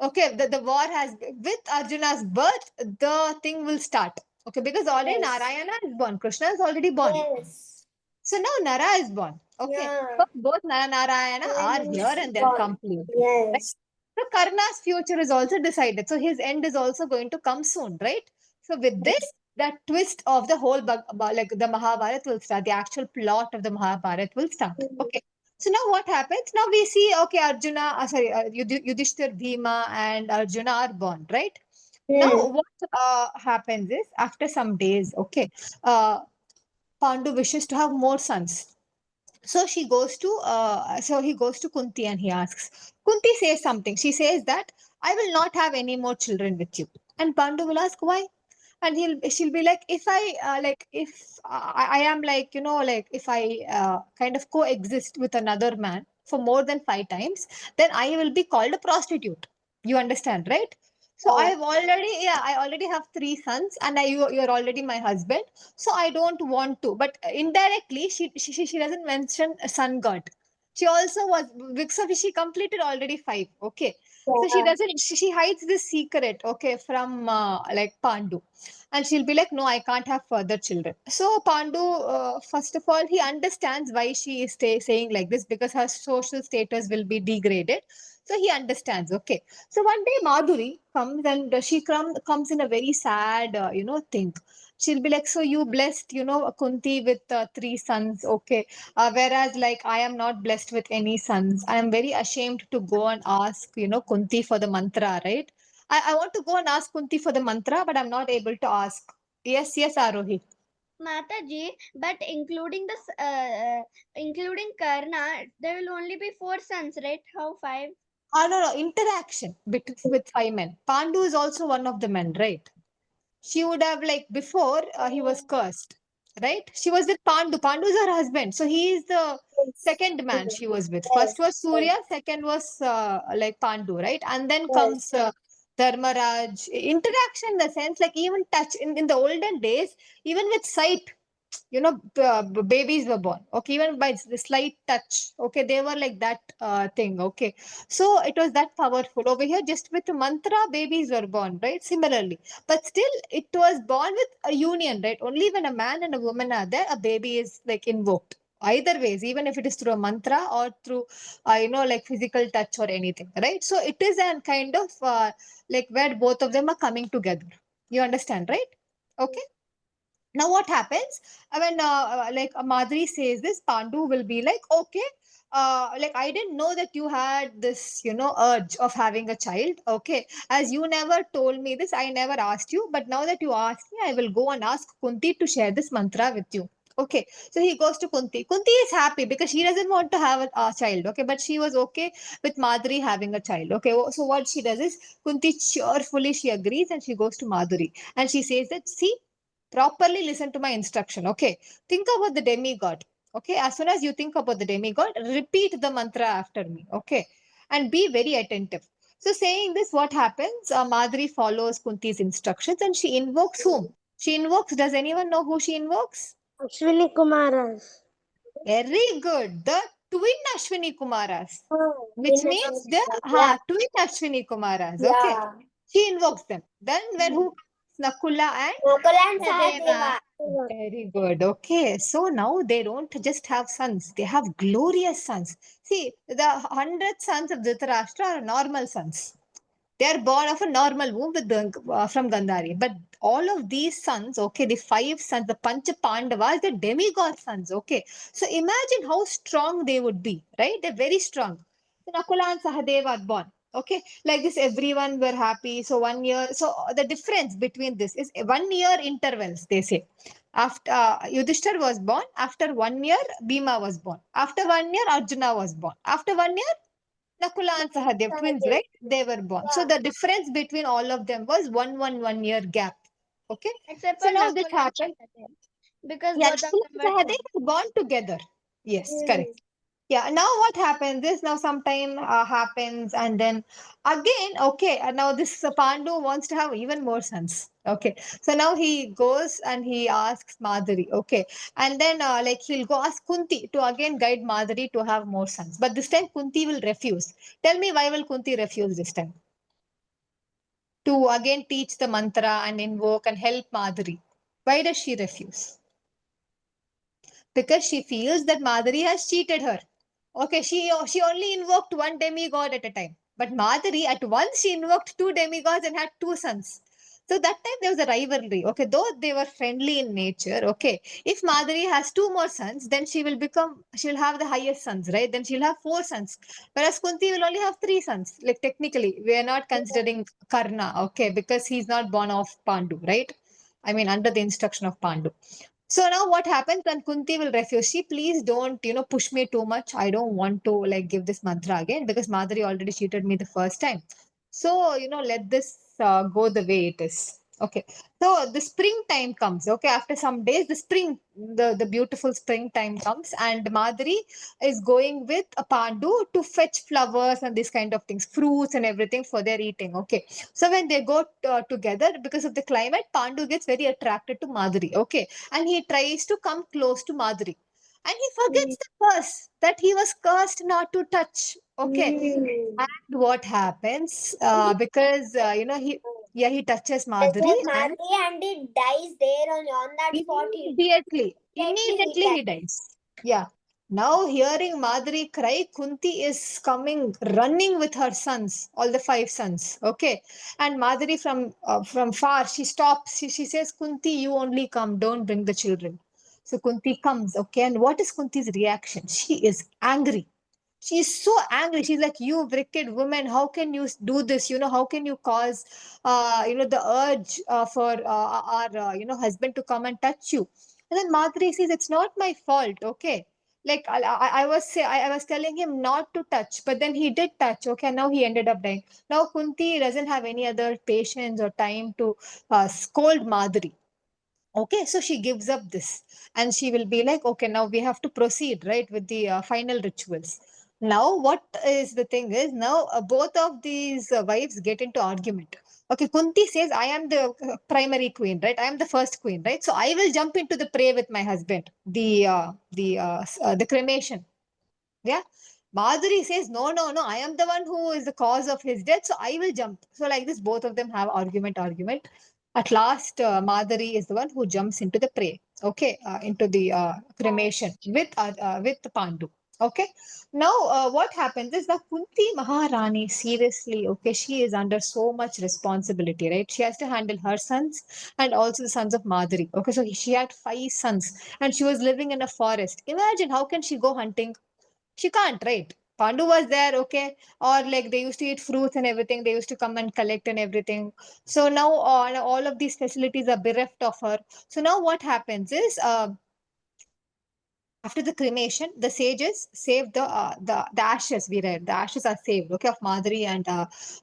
Speaker 1: Okay, the war has with Arjuna's birth, the thing will start. Okay, because already
Speaker 3: Yes.
Speaker 1: Narayana is born, Krishna is already born.
Speaker 3: Yes.
Speaker 1: So now Nara is born. Okay,
Speaker 3: Yeah.
Speaker 1: so both Nara Narayana are here and they're
Speaker 3: Born.
Speaker 1: complete. Right?
Speaker 3: Yes.
Speaker 1: So Karna's future is also decided. So his end is also going to come soon, right? So with this, that twist of the whole like the Mahabharat will start. The actual plot of the Mahabharat will start. Okay. So now what happens? Now we see, okay, Arjuna, Yudhishthir, Bhima, and Arjuna are born, right? Now what happens is after some days, okay, Pandu wishes to have more sons. So he goes to Kunti and he asks. Kunti says something. She says that I will not have any more children with you. And Pandu will ask why. And she'll be like, if I am like, like if I kind of coexist with another man for more than 5 times, then I will be called a prostitute. You understand, right? So I already have 3 sons, and you're already my husband. So I don't want to. But indirectly, she doesn't mention a son god. She also was, because she completed already 5. Okay. So she doesn't, she hides this secret, okay, from like Pandu. And she'll be like, no, I can't have further children. So Pandu, first of all, he understands why she is saying like this, because her social status will be degraded. So he understands, okay. So one day Madhuri comes, and she comes in a very sad, thing. She'll be like, so you blessed, Kunti with 3 sons, okay. Whereas, like, I am not blessed with any sons. I am very ashamed to go and ask, Kunti for the mantra, right? I want to go and ask Kunti for the mantra, but I'm not able to ask. Yes, yes, Arohi.
Speaker 2: Mataji, but including Karna, there will only be 4 sons, right? How 5?
Speaker 1: No, interaction with 5 men. Pandu is also one of the men, right? She would have, like, before he was cursed, right? She was with Pandu. Pandu is her husband. So he is the second man she was with. First was Surya, second was like Pandu, right? And then comes Dharmaraj. Interaction in the sense, like, even touch in the olden days, even with sight, babies were born, okay, even by the slight touch, okay, they were like that thing, okay. So it was that powerful. Over here, just with mantra, babies were born, right? Similarly, but still it was born with a union, right? Only when a man and a woman are there, a baby is like invoked. Either ways, even if it is through a mantra or through like physical touch or anything, right? So it is a kind of like where both of them are coming together. You understand, right? Okay. Now what happens when like Madhuri says this, Pandu will be like, okay, like, I didn't know that you had this, urge of having a child. Okay, as you never told me this, I never asked you. But now that you asked me, I will go and ask Kunti to share this mantra with you. Okay, so he goes to Kunti. Kunti is happy because she doesn't want to have a child. Okay, but she was okay with Madhuri having a child. Okay, so what she does is, Kunti cheerfully she agrees, and she goes to Madhuri, and she says that, see, properly listen to my instruction. Okay, think about the demigod. Okay, as soon as you think about the demigod, repeat the mantra after me. Okay, and be very attentive. So saying this, what happens? Madhuri follows Kunti's instructions, and she invokes whom? She invokes, does anyone know who she invokes?
Speaker 3: Ashwini Kumaras.
Speaker 1: Very good, the twin Ashwini Kumaras, which
Speaker 3: Twin
Speaker 1: means the
Speaker 3: Ashwini,
Speaker 1: twin Ashwini Kumaras. Okay,
Speaker 3: yeah.
Speaker 1: she invokes them. Then when who comes? Nakula and
Speaker 3: Nakula and
Speaker 2: Sahadeva.
Speaker 3: Sahadeva.
Speaker 1: very good. Okay. So now they don't just have sons, they have glorious sons. See, the 100 sons of Dhritarashtra are normal sons. They are born of a normal womb with from Gandhari. But all of these sons, okay, the 5 sons, the Pancha Pandavas, the demigod sons, okay. So imagine how strong they would be, right? They're very strong. So Nakula and Sahadeva are born. Okay, like this, everyone were happy. So 1 year. So the difference between this is 1 year intervals, they say. After Yudhishthir was born, after 1 year, Bhima was born. After 1 year, Arjuna was born. After 1 year, Nakula and Sahadev, twins, right? They were born. So the difference between all of them was 1 year gap. Okay.
Speaker 2: Except
Speaker 1: So
Speaker 2: for
Speaker 1: now this
Speaker 2: Nakul and
Speaker 1: happened.
Speaker 2: Sahadev. Because
Speaker 1: Yeah,
Speaker 2: both of
Speaker 1: Nakula
Speaker 2: them
Speaker 1: and
Speaker 2: were
Speaker 1: Sahadev
Speaker 2: twins.
Speaker 1: were born together. Yes, correct. Yeah, now what happens is, now sometime happens, and then again, okay, and now this Pandu wants to have even more sons. Okay, so now he goes and he asks Madhuri, okay, and then like he'll go ask Kunti to again guide Madhuri to have more sons, but this time Kunti will refuse. Tell me, why will Kunti refuse this time? To again teach the mantra and invoke and help Madhuri. Why does she refuse? Because she feels that Madhuri has cheated her. Okay, she only invoked one demigod at a time. But Madhuri at once she invoked 2 demigods and had 2 sons. So that time there was a rivalry. Okay, though they were friendly in nature. Okay, if Madhuri has 2 more sons, then she'll have the highest sons, right? Then she'll have 4 sons. Whereas Kunti will only have 3 sons. Like technically, we are not considering Karna. Okay, because he's not born of Pandu, right? I mean, under the instruction of Pandu. So now what happens when Kunti will refuse? She, please don't, push me too much. I don't want to like give this mantra again because Madhuri already cheated me the first time. So, let this go the way it is. Okay, so the springtime comes. Okay, after some days, the beautiful springtime comes, and Madhuri is going with a Pandu to fetch flowers and these kind of things, fruits and everything for their eating. Okay, so when they go together, because of the climate, Pandu gets very attracted to Madhuri. Okay, and he tries to come close to Madhuri, and he forgets the curse that he was cursed not to touch. Okay, and what happens? Because he touches Madhuri,
Speaker 3: Touches
Speaker 1: and
Speaker 3: Madhuri and it dies there on that spot. Immediately
Speaker 1: immediately he dies. Yeah. Now hearing Madhuri cry, Kunti is coming running with her sons, all the five sons. Okay, and Madhuri from far, she stops. She says, Kunti, you only come. Don't bring the children. So Kunti comes. Okay, and what is Kunti's reaction? She is angry. She's so angry. She's like, you wicked woman, how can you do this? How can you cause the urge for our husband to come and touch you? And then Madhuri says, it's not my fault. Okay, like I was telling him not to touch, but then he did touch. Okay, and now he ended up dying. Now Kunti doesn't have any other patience or time to scold Madhuri. Okay, so she gives up this, and she will be like, okay, now we have to proceed, right, with the final rituals. Now what is the thing is, now both of these wives get into argument. Okay, Kunti says, I am the primary queen, right? I am the first queen, right? So I will jump into the prey with my husband, the cremation. Yeah. Madhuri says, no, no, no, I am the one who is the cause of his death, so I will jump. So, like this, both of them have argument. At last, Madhuri is the one who jumps into the prey, okay, into the cremation with Pandu. Okay. Now, what happens is that Kunti Maharani, seriously, okay, she is under so much responsibility, right? She has to handle her sons and also the sons of Madhuri. Okay, so she had five sons and she was living in a forest. Imagine how can she go hunting? She can't, right? Pandu was there, okay, or like they used to eat fruits and everything. They used to come and collect and everything. So now all of these facilities are bereft of her. So now what happens is, after the cremation, the sages save the ashes. We read the ashes are saved, okay, of Madhuri and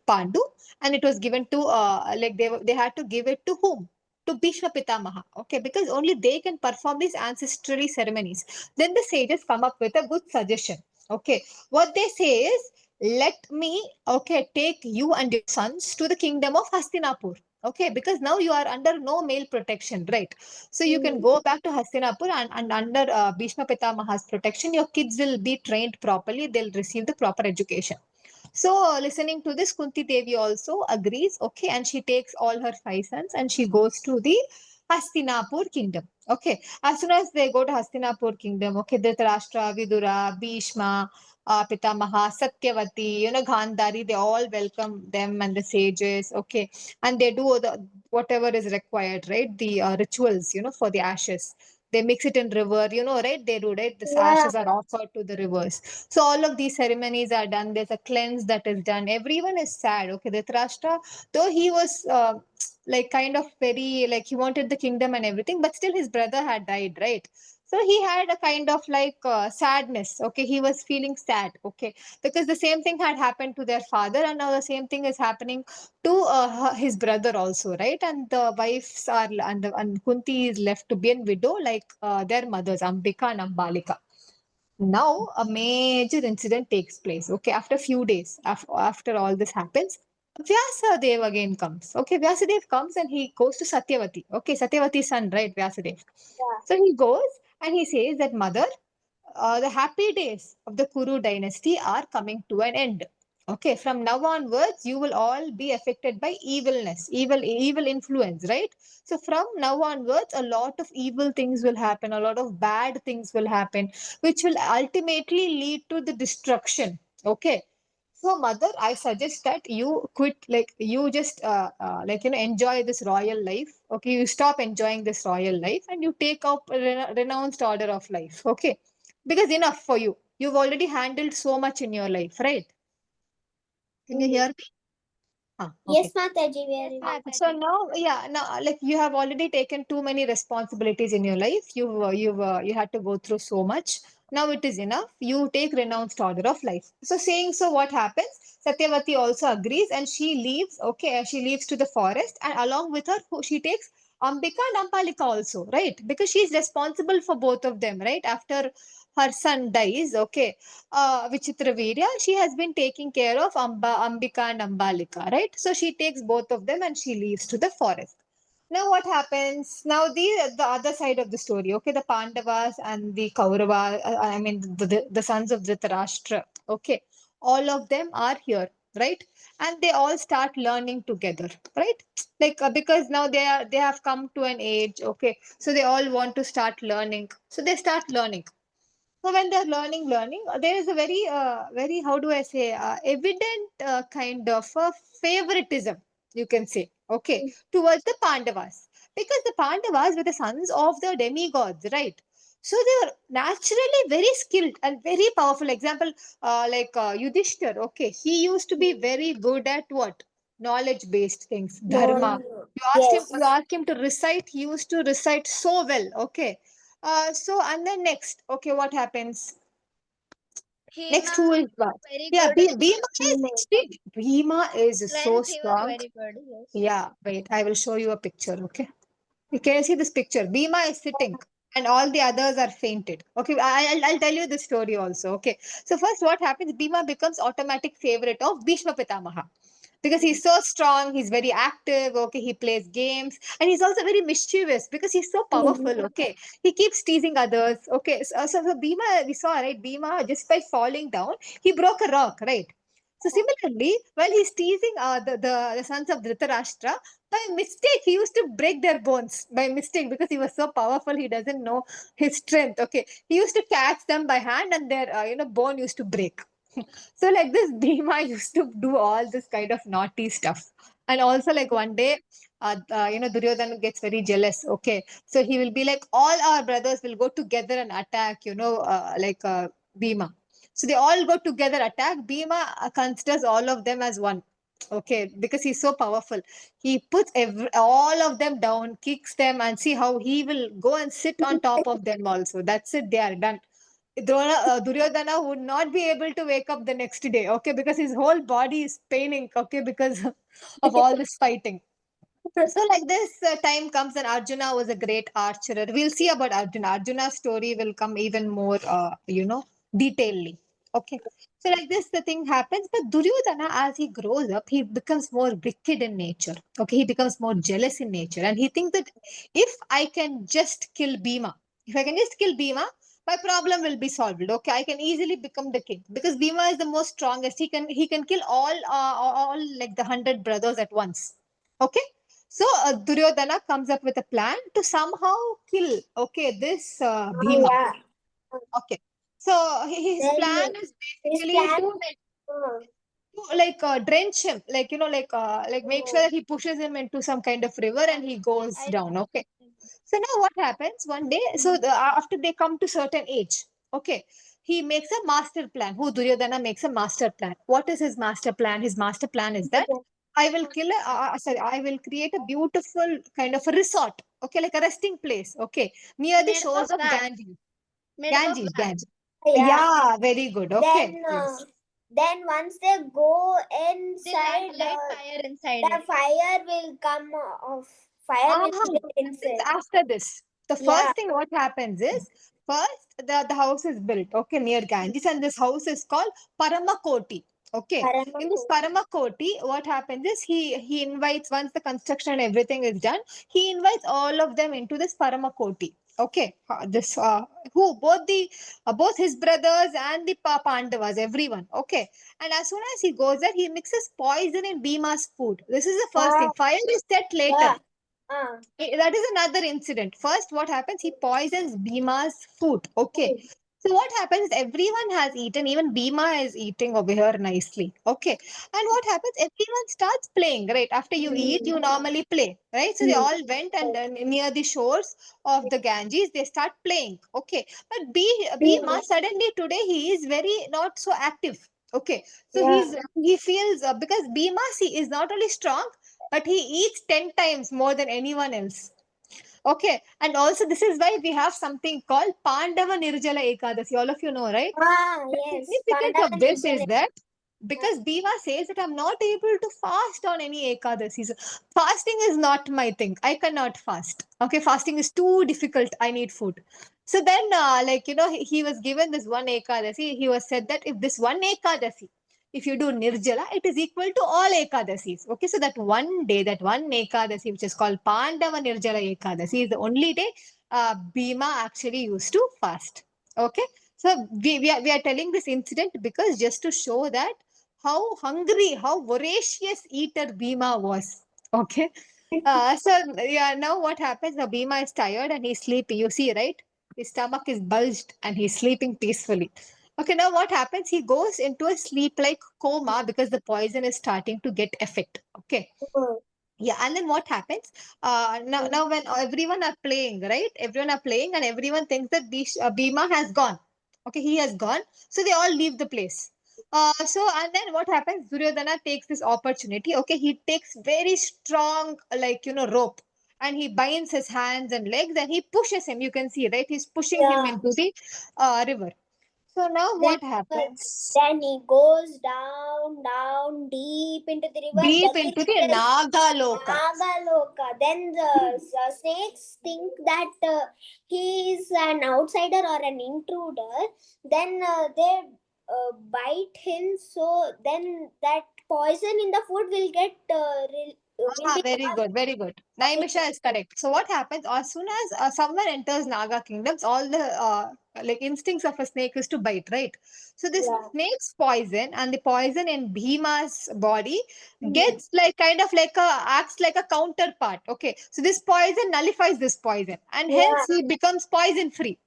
Speaker 1: Pandu, and it was given to like they had to give it to whom? To Bhishma Pitamaha, okay, because only they can perform these ancestry ceremonies. Then the sages come up with a good suggestion. Okay, what they say is, let me, okay, take you and your sons to the kingdom of Hastinapur. Okay, because now you are under no male protection, right? So you can go back to Hastinapur, and under Bhishma Pitamaha's protection, your kids will be trained properly. They'll receive the proper education. So listening to this, Kunti Devi also agrees. Okay, and she takes all her five sons and she goes to the Hastinapur kingdom. Okay, as soon as they go to Hastinapur kingdom, okay, Dhritarashtra, Vidura, Bhishma, Pitamaha, Satyavati, Gandhari, they all welcome them and the sages. Okay, and they do whatever is required, right? The rituals, for the ashes. They mix it in river, right? They do, right? The ashes are offered to the rivers. So all of these ceremonies are done. There's a cleanse that is done. Everyone is sad. Okay, Dhritarashtra, though he was like kind of very like he wanted the kingdom and everything, but still his brother had died, right? So he had a kind of like sadness. Okay, he was feeling sad. Okay, because the same thing had happened to their father, and now the same thing is happening to his brother also, right? And the wives are and Kunti is left to be a widow like their mothers, Ambika and Ambalika. Now a major incident takes place. Okay, after a few days, after all this happens, Vyasadev again comes. Okay, Vyasadev comes and he goes to Satyavati. Okay, Satyavati's son, right? Vyasadev. So he goes and he says that, mother, the happy days of the Kuru dynasty are coming to an end. Okay, from now onwards, you will all be affected by evilness, evil influence, right? So from now onwards, a lot of evil things will happen, a lot of bad things will happen, which will ultimately lead to the destruction. Okay. So, mother, I suggest that you quit, like you just enjoy this royal life. Okay, you stop enjoying this royal life and you take up a renounced order of life. Okay, because enough for you. You've already handled so much in your life, right? Can you hear me? Okay.
Speaker 3: Yes, Mataji, we are
Speaker 2: Yes,
Speaker 3: able.
Speaker 1: So
Speaker 2: Mataji.
Speaker 1: now, yeah, now like you have already taken too many responsibilities in your life. You had to go through so much. Now it is enough. You take renounced order of life. So saying so, what happens? Satyavati also agrees and she leaves. Okay, she leaves to the forest, and along with her, she takes Ambika and Ampalika also, right? Because she is responsible for both of them, right? After her son dies, okay, Vichitravirya, she has been taking care of Ambika and Ambalika, right? So she takes both of them and she leaves to the forest. Now what happens? Now the other side of the story, okay, the Pandavas and the Kauravas, I mean the sons of Dhritarashtra, okay, all of them are here, right? And they all start learning together, right? Like because now they have come to an age, okay, so they all want to start learning, so they start learning. So when they're learning, there is a very, how do I say, evident kind of a favoritism, you can say, okay, towards the Pandavas. Because the Pandavas were the sons of the demigods, right? So they were naturally very skilled and very powerful. Example, like Yudhishthir, okay, he used to be very good at what? Knowledge-based things, dharma.
Speaker 3: Yes.
Speaker 1: You ask him to recite, he used to recite so well, okay. So and then next, okay, what happens?
Speaker 2: Hema
Speaker 1: Next, who is what?
Speaker 2: very
Speaker 1: Yeah,
Speaker 2: good in
Speaker 1: Bhima is see, Bhima is so
Speaker 2: strength. He was
Speaker 1: strong.
Speaker 2: very good. Yes.
Speaker 1: Yeah, wait, I will show you a picture, okay? You can see this picture. Bhima is sitting and all the others are fainted. Okay, I'll tell you the story also. Okay, so first what happens? Bhima becomes automatic favorite of Bhishma Pitamaha because he's so strong, he's very active, okay, he plays games, and he's also very mischievous because he's so powerful, okay. He keeps teasing others, okay. So Bhima, we saw, right? Bhima, just by falling down, he broke a rock, right? So similarly, while he's teasing the sons of Dhritarashtra, by mistake, he used to break their bones by mistake because he was so powerful. He doesn't know his strength. Okay, he used to catch them by hand, and their bone used to break. So like this, Bhima used to do all this kind of naughty stuff. And also like one day, Duryodhana gets very jealous. Okay, so he will be like, all our brothers will go together and attack. Bhima. So they all go together attack. Bhima considers all of them as one. Okay, because he's so powerful. He puts all of them down, kicks them, and see how he will go and sit on top of them also. That's it. They are done. Duryodhana would not be able to wake up the next day, okay, because his whole body is paining, okay, because of all this fighting. So, like this, time comes and Arjuna was a great archer. We'll see about Arjuna. Arjuna's story will come even more, detailedly. Okay. So, like this, the thing happens. But Duryodhana, as he grows up, he becomes more wicked in nature. Okay. He becomes more jealous in nature. And he thinks that if I can just kill Bhima, if I can just kill Bhima, my problem will be solved. Okay. I can easily become the king because Bhima is the most strongest. He can kill all like the 100 brothers at once. Okay. So Duryodhana comes up with a plan to somehow kill, okay, this Bhima.
Speaker 3: Yeah.
Speaker 1: Okay. So his
Speaker 3: Then
Speaker 1: plan is
Speaker 3: his
Speaker 1: basically
Speaker 3: plan.
Speaker 1: to like drench him, like make sure that he pushes him into some kind of river and he goes
Speaker 2: I
Speaker 1: down. Okay. So now what happens one day? So after they come to certain age, okay, he makes a master plan. Who Duryodhana makes a master plan. What is his master plan? His master plan is that I will create a beautiful kind of a resort, okay, like a resting place, okay, near the
Speaker 2: made up of
Speaker 1: shores of
Speaker 2: what?
Speaker 1: Ganges.
Speaker 2: Made up of
Speaker 1: Ganges,
Speaker 2: what?
Speaker 1: Ganges.
Speaker 3: Yeah.
Speaker 1: Yeah, very good. Okay,
Speaker 3: Then
Speaker 1: yes.
Speaker 3: then once they go
Speaker 2: They light,
Speaker 3: inside,
Speaker 2: fire inside
Speaker 3: the
Speaker 2: it.
Speaker 3: fire will come off. Fire will
Speaker 1: Uh-huh.
Speaker 3: get inside.
Speaker 1: After this, the
Speaker 3: Yeah.
Speaker 1: first thing what happens is first the house is built, okay, near Ganges, and this house is called Paramakoti. Okay. In this
Speaker 3: Paramako.
Speaker 1: Paramakoti, what happens is he invites, once the construction and everything is done, he invites all of them into this Paramakoti. Okay. This who both his brothers and the Pandavas, everyone. Okay. And as soon as he goes there, he mixes poison in Bhima's food. This is the first thing. Fire is set later.
Speaker 3: Yeah. Uh,
Speaker 1: That is another incident. First, what happens? He poisons Bhima's food. Okay. So what happens? Everyone has eaten. Even Bhima is eating over here nicely. Okay. And what happens? Everyone starts playing. Right. After you eat, you normally play. Right. So they all went and near the shores of the Ganges, they start playing. Okay. But Bhima suddenly today he is very not so active. Okay. So
Speaker 3: yeah.
Speaker 1: he feels because Bhima see is not only strong but he eats 10 times more than anyone else. Okay, and also this is why we have something called Pandava Nirjala Ekadasi. All of you know, right? The
Speaker 3: Yes.
Speaker 1: significance
Speaker 3: Pandava
Speaker 1: of this is
Speaker 3: Nirjala.
Speaker 1: that because Bhima says that I'm not able to fast on any Ekadasis. Fasting is not my thing. I cannot fast. Okay, fasting is too difficult. I need food. So then, he was given this one Ekadasi. He was said that if this one Ekadasi, if you do Nirjala, it is equal to all Ekadasis. Okay, so that one day, that one Ekadasi, which is called Pandava Nirjala Ekadasi, is the only day Bhima actually used to fast. Okay, so we are telling this incident because just to show that how hungry, how voracious eater Bhima was. Okay. So yeah, now what happens? The Bhima is tired and he's sleeping. You see, right? His stomach is bulged and he's sleeping peacefully. Okay, now what happens? He goes into a sleep-like coma because the poison is starting to get effect. Okay. Yeah, and then what happens? Now when everyone are playing, right? Everyone are playing, and everyone thinks that Bhima has gone. Okay, he has gone, so they all leave the place. And then what happens? Duryodhana takes this opportunity. Okay, he takes very strong, rope, and he binds his hands and legs, and he pushes him. You can see, right? He's pushing him
Speaker 3: Yeah.
Speaker 1: into the river. So now
Speaker 3: Then,
Speaker 1: what happens?
Speaker 3: then he goes down, deep into the river.
Speaker 1: Deep
Speaker 3: Then he
Speaker 1: into the
Speaker 3: reaches
Speaker 1: Nagaloka.
Speaker 3: Nagaloka. Then the snakes think that he is an outsider or an intruder. Then they bite him. So then that poison in the food will get will be
Speaker 1: Very
Speaker 3: gone.
Speaker 1: good, very good. Naimisha is correct. So what happens as soon as someone enters Naga kingdoms, all the instincts of a snake is to bite, right? So this
Speaker 3: Yeah.
Speaker 1: snake's poison and the poison in Bhima's body
Speaker 3: Mm.
Speaker 1: gets acts like a counterpart. Okay, so this poison nullifies this poison, and
Speaker 3: Yeah.
Speaker 1: hence he becomes poison free.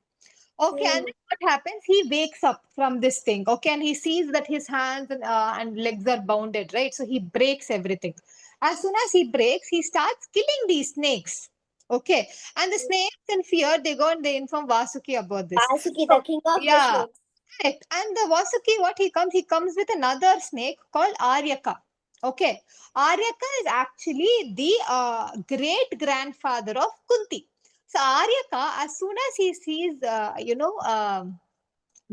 Speaker 1: Okay, and
Speaker 3: Mm.
Speaker 1: then what happens? He wakes up from this thing. Okay, and he sees that his hands and legs are bounded, right? So he breaks everything. As soon as he breaks, he starts killing these snakes. Okay, and the snakes in fear, they go and they inform Vasuki about this.
Speaker 3: Vasuki, the
Speaker 1: So
Speaker 3: king of the
Speaker 1: yeah,
Speaker 3: snakes.
Speaker 1: correct. And the Vasuki, what he comes with another snake called Aryaka. Okay, Aryaka is actually the great grandfather of Kunti. So Aryaka, as soon as he sees,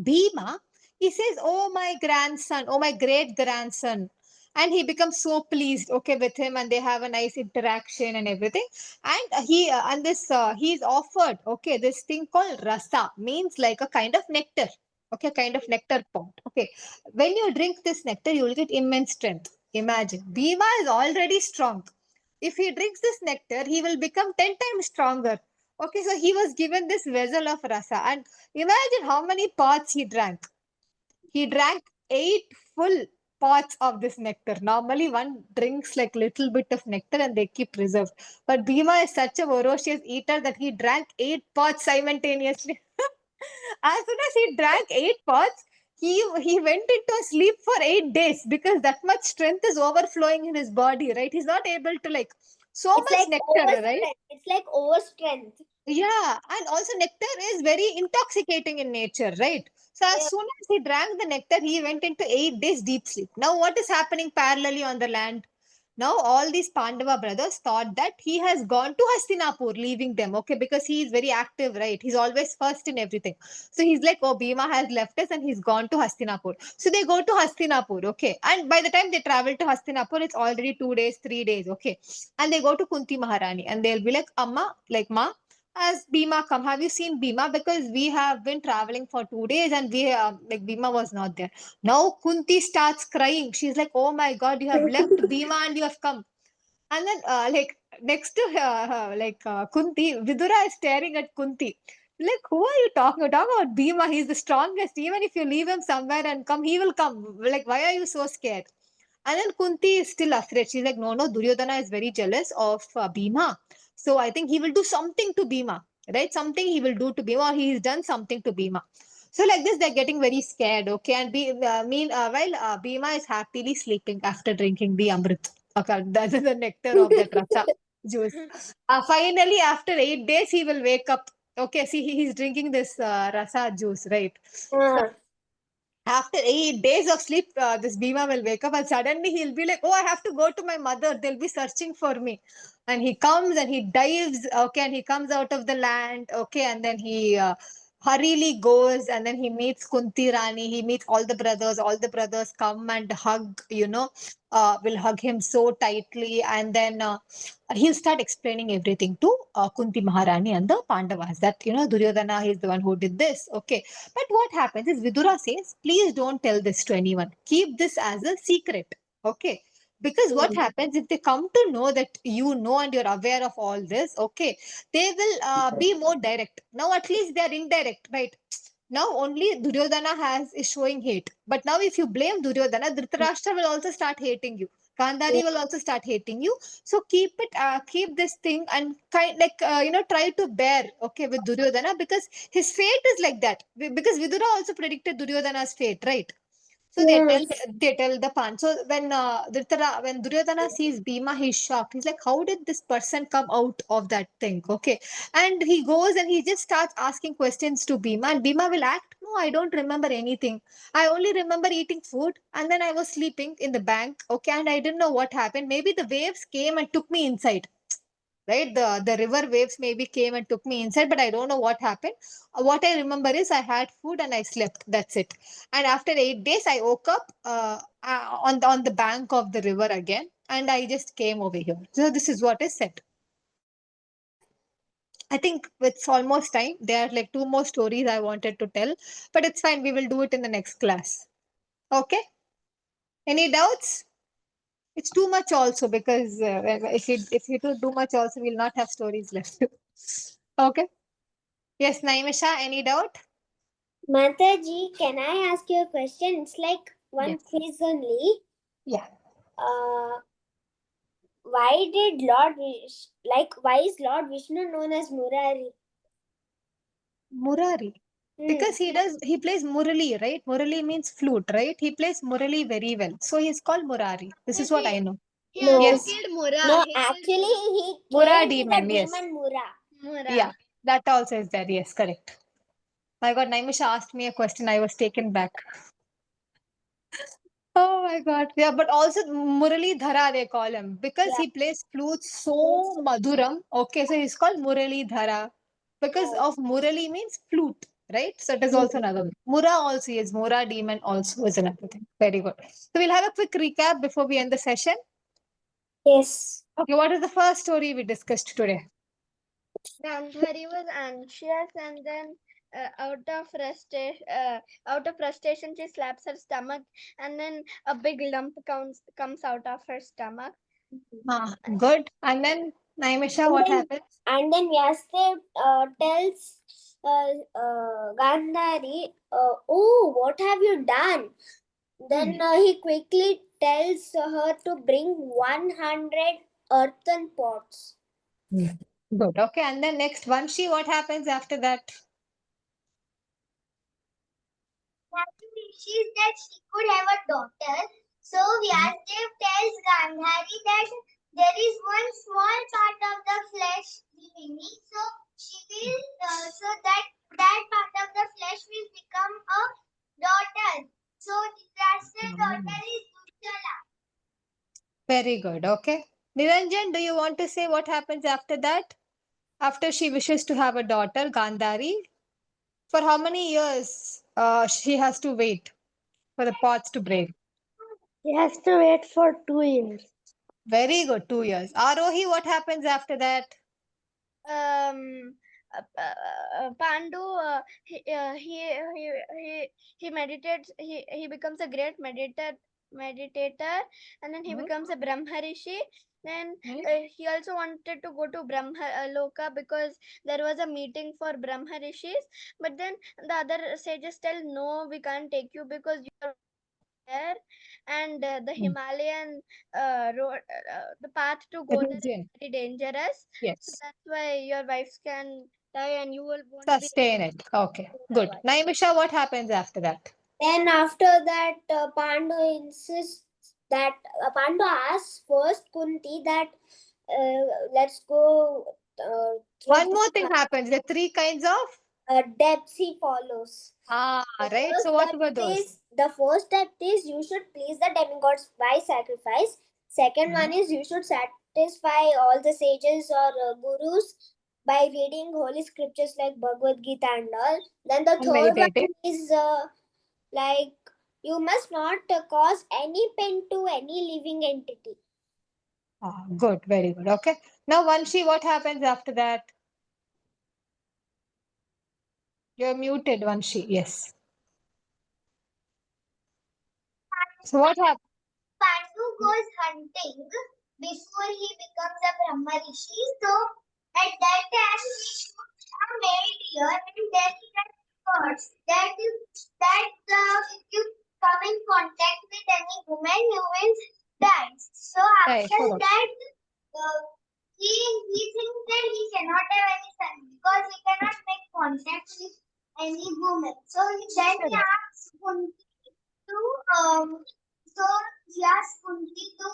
Speaker 1: Bhima, he says, "Oh my grandson, oh my great grandson," and he becomes so pleased, okay, with him, and they have a nice interaction and everything. And he's offered, okay, this thing called rasa, means like a kind of nectar, okay, kind of nectar pot. Okay, when you drink this nectar, you will get immense strength. Imagine, Bhima is already strong. If he drinks this nectar, he will become 10 times stronger. Okay, so he was given this vessel of rasa, and imagine how many pots he drank. He drank 8 full pots of this nectar. Normally, one drinks like little bit of nectar and they keep reserved. But Bhima is such a voracious eater that he drank 8 pots simultaneously. As soon as he drank 8 pots, he went into a sleep for 8 days because that much strength is overflowing in his body, right? He's not able to so
Speaker 3: It's
Speaker 1: much
Speaker 3: like
Speaker 1: nectar, right?
Speaker 3: overstrength. It's like overstrength.
Speaker 1: Yeah, and also nectar is very intoxicating in nature, right? So as
Speaker 3: Yeah.
Speaker 1: soon as he drank the nectar, he went into 8 days deep sleep. Now, what is happening parallelly on the land? Now, all these Pandava brothers thought that he has gone to Hastinapur, leaving them, okay, because he is very active, right? He's always first in everything. So he's like, oh, Bhima has left us and he's gone to Hastinapur. So they go to Hastinapur, okay. And by the time they travel to Hastinapur, it's already 2 days, 3 days, okay. And they go to Kunti Maharani and they'll be like, Amma, like, Ma, as Bhima come? Have you seen Bhima? Because we have been traveling for 2 days and Bhima was not there. Now Kunti starts crying. She's like, "Oh my God, you have left Bhima and you have come." And then next to Kunti, Vidura is staring at Kunti. Like, who are you talking? You're talking about Bhima. He's the strongest. Even if you leave him somewhere and come, he will come. Like, why are you so scared? And then Kunti is still afraid. She's like, no, Duryodhana is very jealous of Bhima. So I think he will do something to Bhima, right? Something he will do to Bhima, or he's done something to Bhima. So like this, they're getting very scared. Okay, and while Bhima is happily sleeping after drinking the Amrit. Okay, that is the nectar of that rasa juice. Finally, after 8 days, he will wake up. Okay, see, he's drinking this rasa juice, right? So
Speaker 3: Uh,
Speaker 1: After 8 days of sleep, this Bhima will wake up and suddenly he'll be like, oh, I have to go to my mother. They'll be searching for me. And he comes and he dives, okay, and he comes out of the land, okay, and then he hurriedly goes and then he meets Kunti Rani. He meets all the brothers. All the brothers come and hug, will hug him so tightly. And then he'll start explaining everything to Kunti Maharani and the Pandavas that, Duryodhana is the one who did this, okay. But what happens is Vidura says, please don't tell this to anyone. Keep this as a secret. Okay. Because what happens if they come to know that you know and you're aware of all this, okay, they will be more direct. Now at least they're indirect, right? Now only Duryodhana is showing hate. But now if you blame Duryodhana, Dhritarashtra will also start hating you. Gandhari will also start hating you. So keep this thing and try to bear, okay, with Duryodhana because his fate is like that. Because Vidura also predicted Duryodhana's fate, right? So they tell the Pan. So when Duryodhana sees Bhima, he's shocked. He's like, how did this person come out of that thing? Okay. And he goes and he just starts asking questions to Bhima, and Bhima will act, no, I don't remember anything. I only remember eating food and then I was sleeping in the bank. Okay, and I didn't know what happened. Maybe the waves came and took me inside, right? The river waves maybe came and took me inside, but I don't know what happened. What I remember is I had food and I slept. That's it. And after 8 days, I woke up on the bank of the river again, and I just came over here. So this is what is said. I think it's almost time. There are like two more stories I wanted to tell, but it's fine. We will do it in the next class. Okay. Any doubts? It's too much also because if you do too much also, we'll not have stories left. Okay. Yes, Naimisha, any doubt?
Speaker 3: Mataji, can I ask you a question? It's like one
Speaker 1: Yes.
Speaker 3: quiz only.
Speaker 1: Yeah.
Speaker 3: Why did why is Lord Vishnu known as Murari?
Speaker 1: Murari. Because he plays Murali, right? Murali means flute, right? He plays Murali very well. So he's called Murari. This is what I know.
Speaker 2: He also
Speaker 1: Yes.
Speaker 2: killed Mura.
Speaker 3: No,
Speaker 2: He
Speaker 3: actually he
Speaker 1: Mura
Speaker 3: came
Speaker 1: demon,
Speaker 3: with the
Speaker 1: yes.
Speaker 3: demon Mura.
Speaker 2: Mura.
Speaker 1: Yeah, that also is there. Yes, correct. My God, Naimisha asked me a question. I was taken back. Oh my God. Yeah, but also Murali Dhara, they call him because he plays flute so maduram. Okay, so he's called Murali Dhara because of Murali means flute, right? So it is also another one. Mura also is Mura demon also is another thing. Very good. So we'll have a quick recap before we end the session.
Speaker 3: Yes.
Speaker 1: Okay, what is the first story we discussed today?
Speaker 2: Gandhari was anxious, and then out of frustration, she slaps her stomach, and then a big lump comes out of her stomach.
Speaker 1: Good. And then Naimisha, what happens?
Speaker 3: And then Vyasdev tells Gandhari, oh, what have you done? Then he quickly tells her to bring 100 earthen pots.
Speaker 1: Good. Okay. And then next Vanshi, what happens after that?
Speaker 3: She wishes that she could have a daughter. So Vyasdev tells Gandhari that there is one small part of the flesh remaining. So she will, so that part of the flesh will become a daughter. So Vyasdev's daughter is Dushala.
Speaker 1: Very good. Okay. Niranjan, do you want to say what happens after that? After she wishes to have a daughter, Gandhari, for how many years she has to wait for the pots to break?
Speaker 4: He has to wait for 2 years.
Speaker 1: Very good. 2 years. Arohi, what happens after that?
Speaker 2: Pandu, he meditates. He becomes a great meditator, and then he becomes a Brahmarishi. Then he also wanted to go to Brahma Loka because there was a meeting for Brahmarishis. But then the other sages tell, no, we can't take you because you are there, and the Himalayan road, the path to go there is very dangerous. So
Speaker 1: Yes.
Speaker 2: that's why your wives can die and you won't be
Speaker 1: Sustain it. Okay. Good. Naimisha, what happens after that?
Speaker 3: Then after that, Pandu insists that Pandu asks first Kunti that let's go.
Speaker 1: One more thing happens. There are three kinds of
Speaker 3: depths he follows.
Speaker 1: Right. So what were those?
Speaker 3: The first step is you should please the demigods by sacrifice. Second one is you should satisfy all the sages or gurus by reading holy scriptures like Bhagavad Gita and all. Then the
Speaker 1: And
Speaker 3: third
Speaker 1: meditating.
Speaker 3: one is like you must not cause any pain to any living entity.
Speaker 1: Good. Very good. Okay. Now, Vanshi, what happens after that? You're muted, Vanshi. Yes. So what happens?
Speaker 2: Pandu goes hunting before he becomes a Brahma Rishi. So at that time he shoots a male deer and then he gets curse. If you come in contact with any woman, you will die. So after that, he thinks that he cannot have any son because he cannot make contact with any woman. So then he asks Kunti to so he asked Kunti to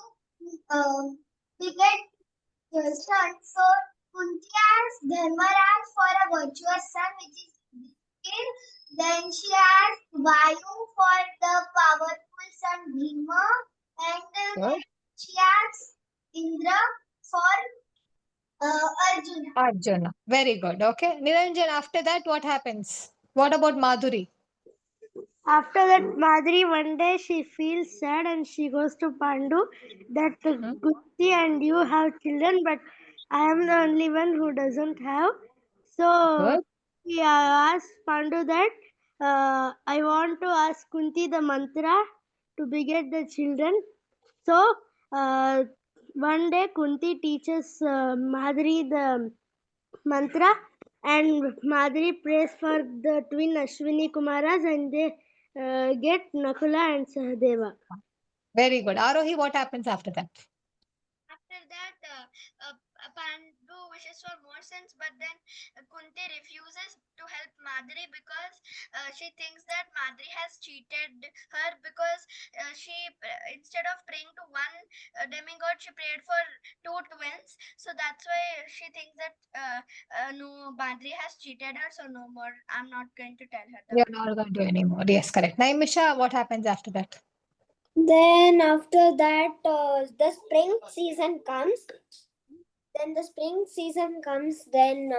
Speaker 2: beget son. So Kunti asked Dharmaraj for a virtuous son, which is Yudhishthir. Then she asked Vayu for the powerful son Bhima, and she asked Indra for Arjuna.
Speaker 1: Arjuna. Very good. Okay. Niranjan, after that, what happens? What about Madhuri?
Speaker 5: After that, Madhuri one day she feels sad and she goes to Pandu that Kunti and you have children, but I am the only one who doesn't have. So he asked Pandu that I want to ask Kunti the mantra to beget the children. So one day Kunti teaches Madhuri the mantra, and Madhuri prays for the twin Ashwini Kumaras, and they get Nakula and Sahadeva.
Speaker 1: Very good. Arohi, what happens after that?
Speaker 2: After that, Pandu wishes for more sons, but then Kunti refuses to help Madhuri because she thinks that Madhuri has cheated her because instead of praying to one demigod, she prayed for two twins. So that's why she thinks that no, Madhuri has cheated her, so no more. I'm not going to tell her.
Speaker 1: You're not going to do anymore. Yes, correct. Naimisha, what happens after that?
Speaker 3: Then after that, the spring season comes. Then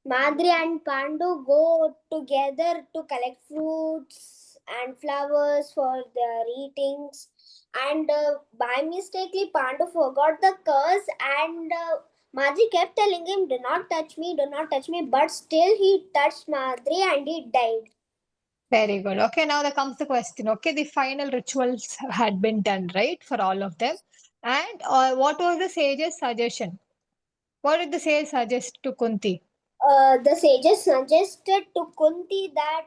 Speaker 3: Madhuri and Pandu go together to collect fruits and flowers for their eatings. And by mistakenly, Pandu forgot the curse, and Madhuri kept telling him, "Do not touch me, do not touch me." But still, he touched Madhuri and he died.
Speaker 1: Very good. Okay, now there comes the question. Okay, the final rituals had been done, right, for all of them. And what was the sage's suggestion? What did the sage suggest to Kunti?
Speaker 3: The sages suggested to Kunti that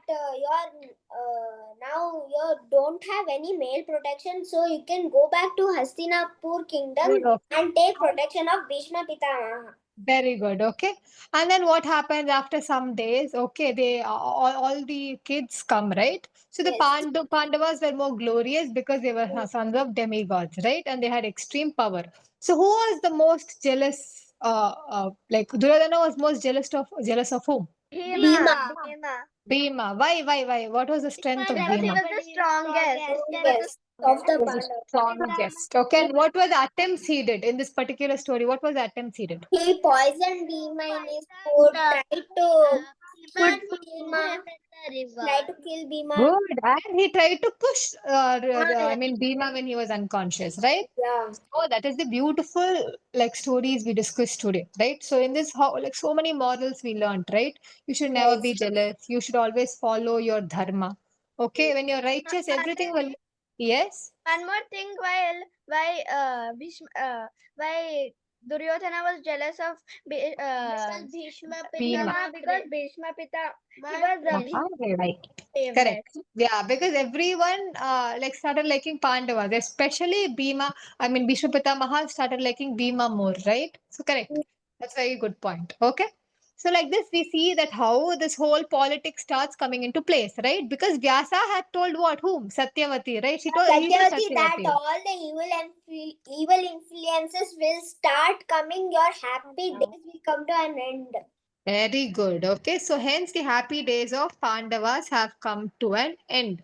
Speaker 3: now you don't have any male protection, so you can go back to Hastinapur kingdom and take protection of Bhishma Pitamaha.
Speaker 1: Very good. Okay. And then what happens after some days? Okay, they all the kids come, right? So the Pandavas were more glorious because they were sons of demigods, right? And they had extreme power. So who was the most jealous? Like Duryodhana was most jealous of whom?
Speaker 3: Bhima.
Speaker 1: Bhima. Why? What was the strength of
Speaker 2: Because he
Speaker 1: Bhima?
Speaker 2: was the strongest.
Speaker 3: Yes, of the
Speaker 1: He was the
Speaker 3: Pandavas.
Speaker 1: strongest. Okay, and what were the attempts he did in this particular story? What was the attempts he did?
Speaker 3: He poisoned Bhima in his food, tried to kill Bhima.
Speaker 1: Good. And he tried to push, Bhima when he was unconscious, right?
Speaker 3: Yeah.
Speaker 1: Oh, that is the beautiful like stories we discussed today, right? So in this, how like so many morals we learned, right? You should never be jealous. You should always follow your dharma. Okay, when you're righteous, everything will. Yes.
Speaker 2: One more thing, why Duryodhana was jealous of Bhishma
Speaker 1: Bhima.
Speaker 2: because Bhishma he was
Speaker 1: Right.
Speaker 2: favorite.
Speaker 1: Correct. Yeah, because everyone like started liking Pandavas, especially Bhima. Bhishma Pitamaha started liking Bhima more, right? So correct. That's a very good point. Okay. So like this, we see that how this whole politics starts coming into place, right? Because Vyasa had told what? Whom? Satyavati, right? He told
Speaker 3: Satyavati that all the evil influences will start coming. Your happy days will come to an end.
Speaker 1: Very good. Okay, so hence the happy days of Pandavas have come to an end.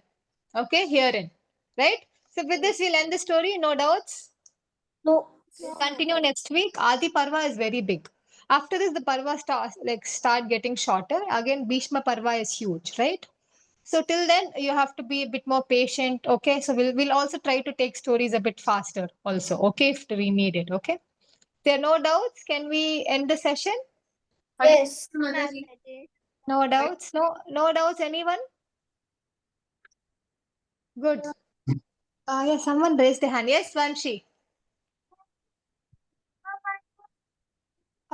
Speaker 1: Okay, herein. Right? So with this, we'll end the story. No doubts?
Speaker 3: No.
Speaker 1: Continue next week. Adi Parva is very big. After this, the Parva start getting shorter. Again, Bhishma Parva is huge, right? So till then, you have to be a bit more patient. Okay, so we'll also try to take stories a bit faster. Also, okay, if we need it. Okay. There are no doubts. Can we end the session?
Speaker 3: Yes.
Speaker 2: Mataji.
Speaker 1: No doubts. No doubts. Anyone? Good. Yeah, someone raised their hand. Yes, Vanshi.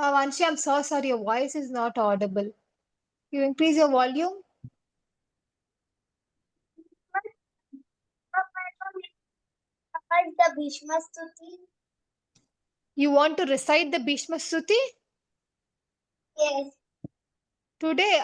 Speaker 1: Vanshi, I'm so sorry. Your voice is not audible. You increase your volume.
Speaker 3: The Bhishma Stuti.
Speaker 1: You want to recite the Bhishma Stuti?
Speaker 3: Yes.
Speaker 1: Today,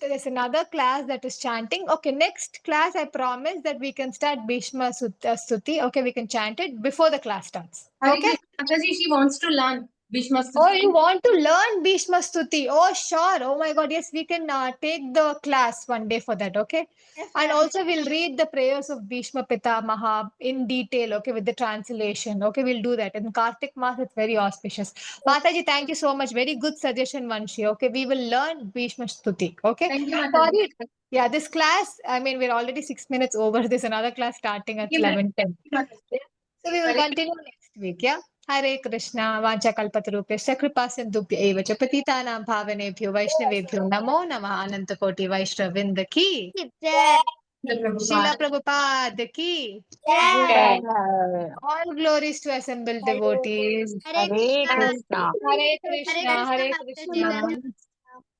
Speaker 1: there is another class that is chanting. Okay, next class, I promise that we can start Bhishma Stuti. Okay, we can chant it before the class starts. Okay?
Speaker 6: Mataji, she wants to learn Bhishma Stuti.
Speaker 1: Oh, you want to learn Bhishma Stuti? Oh, sure. Oh my God. Yes, we can take the class one day for that. Okay.
Speaker 2: Yes,
Speaker 1: And
Speaker 2: ma'am.
Speaker 1: also, we'll read the prayers of Bhishma Pitamaha in detail. Okay, with the translation. Okay, we'll do that. In Kartik Mass, it's very auspicious. Mataji, thank you so much. Very good suggestion, Vanshi. Okay, we will learn Bhishma Stuti. Okay.
Speaker 6: Thank you, Mataji.
Speaker 1: Sorry. Yeah, this class, I mean, we're already 6 minutes over. There's another class starting at 11:10. So we will continue next week, yeah? Hare Krishna, Vancha Kalpatarupesya Kripa Sindhubhya eva cha Patitanam Bhavanebhyo Vaishnavebhyo Namo Namah Ananta Koti Vaishnavinda ki.
Speaker 2: Jai.
Speaker 1: Srila Prabhupada ki.
Speaker 3: Yes.
Speaker 1: All glories to assembled devotees.
Speaker 2: Hare Krishna.
Speaker 1: Hare Krishna, Hare Krishna.
Speaker 2: Mataji.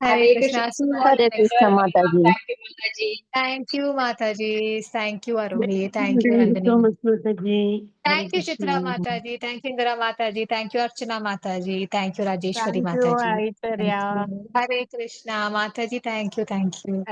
Speaker 1: Hare Krishna. See you all
Speaker 6: Hare
Speaker 1: next
Speaker 6: Krishna,
Speaker 1: week.
Speaker 6: Mataji.
Speaker 1: Thank you, Mataji. Thank you, Arohi. Thank you,
Speaker 5: Thank you so
Speaker 1: Nandini.
Speaker 5: much, Mataji.
Speaker 1: Thank you, Chitra Mataji. Thank you, Indira Mataji. Thank you, Archana Mataji. Thank you, Rajeshwari
Speaker 6: Thank you,
Speaker 1: Mataji.
Speaker 6: Aitharya.
Speaker 1: Hare Krishna Mataji. Thank you. Thank you.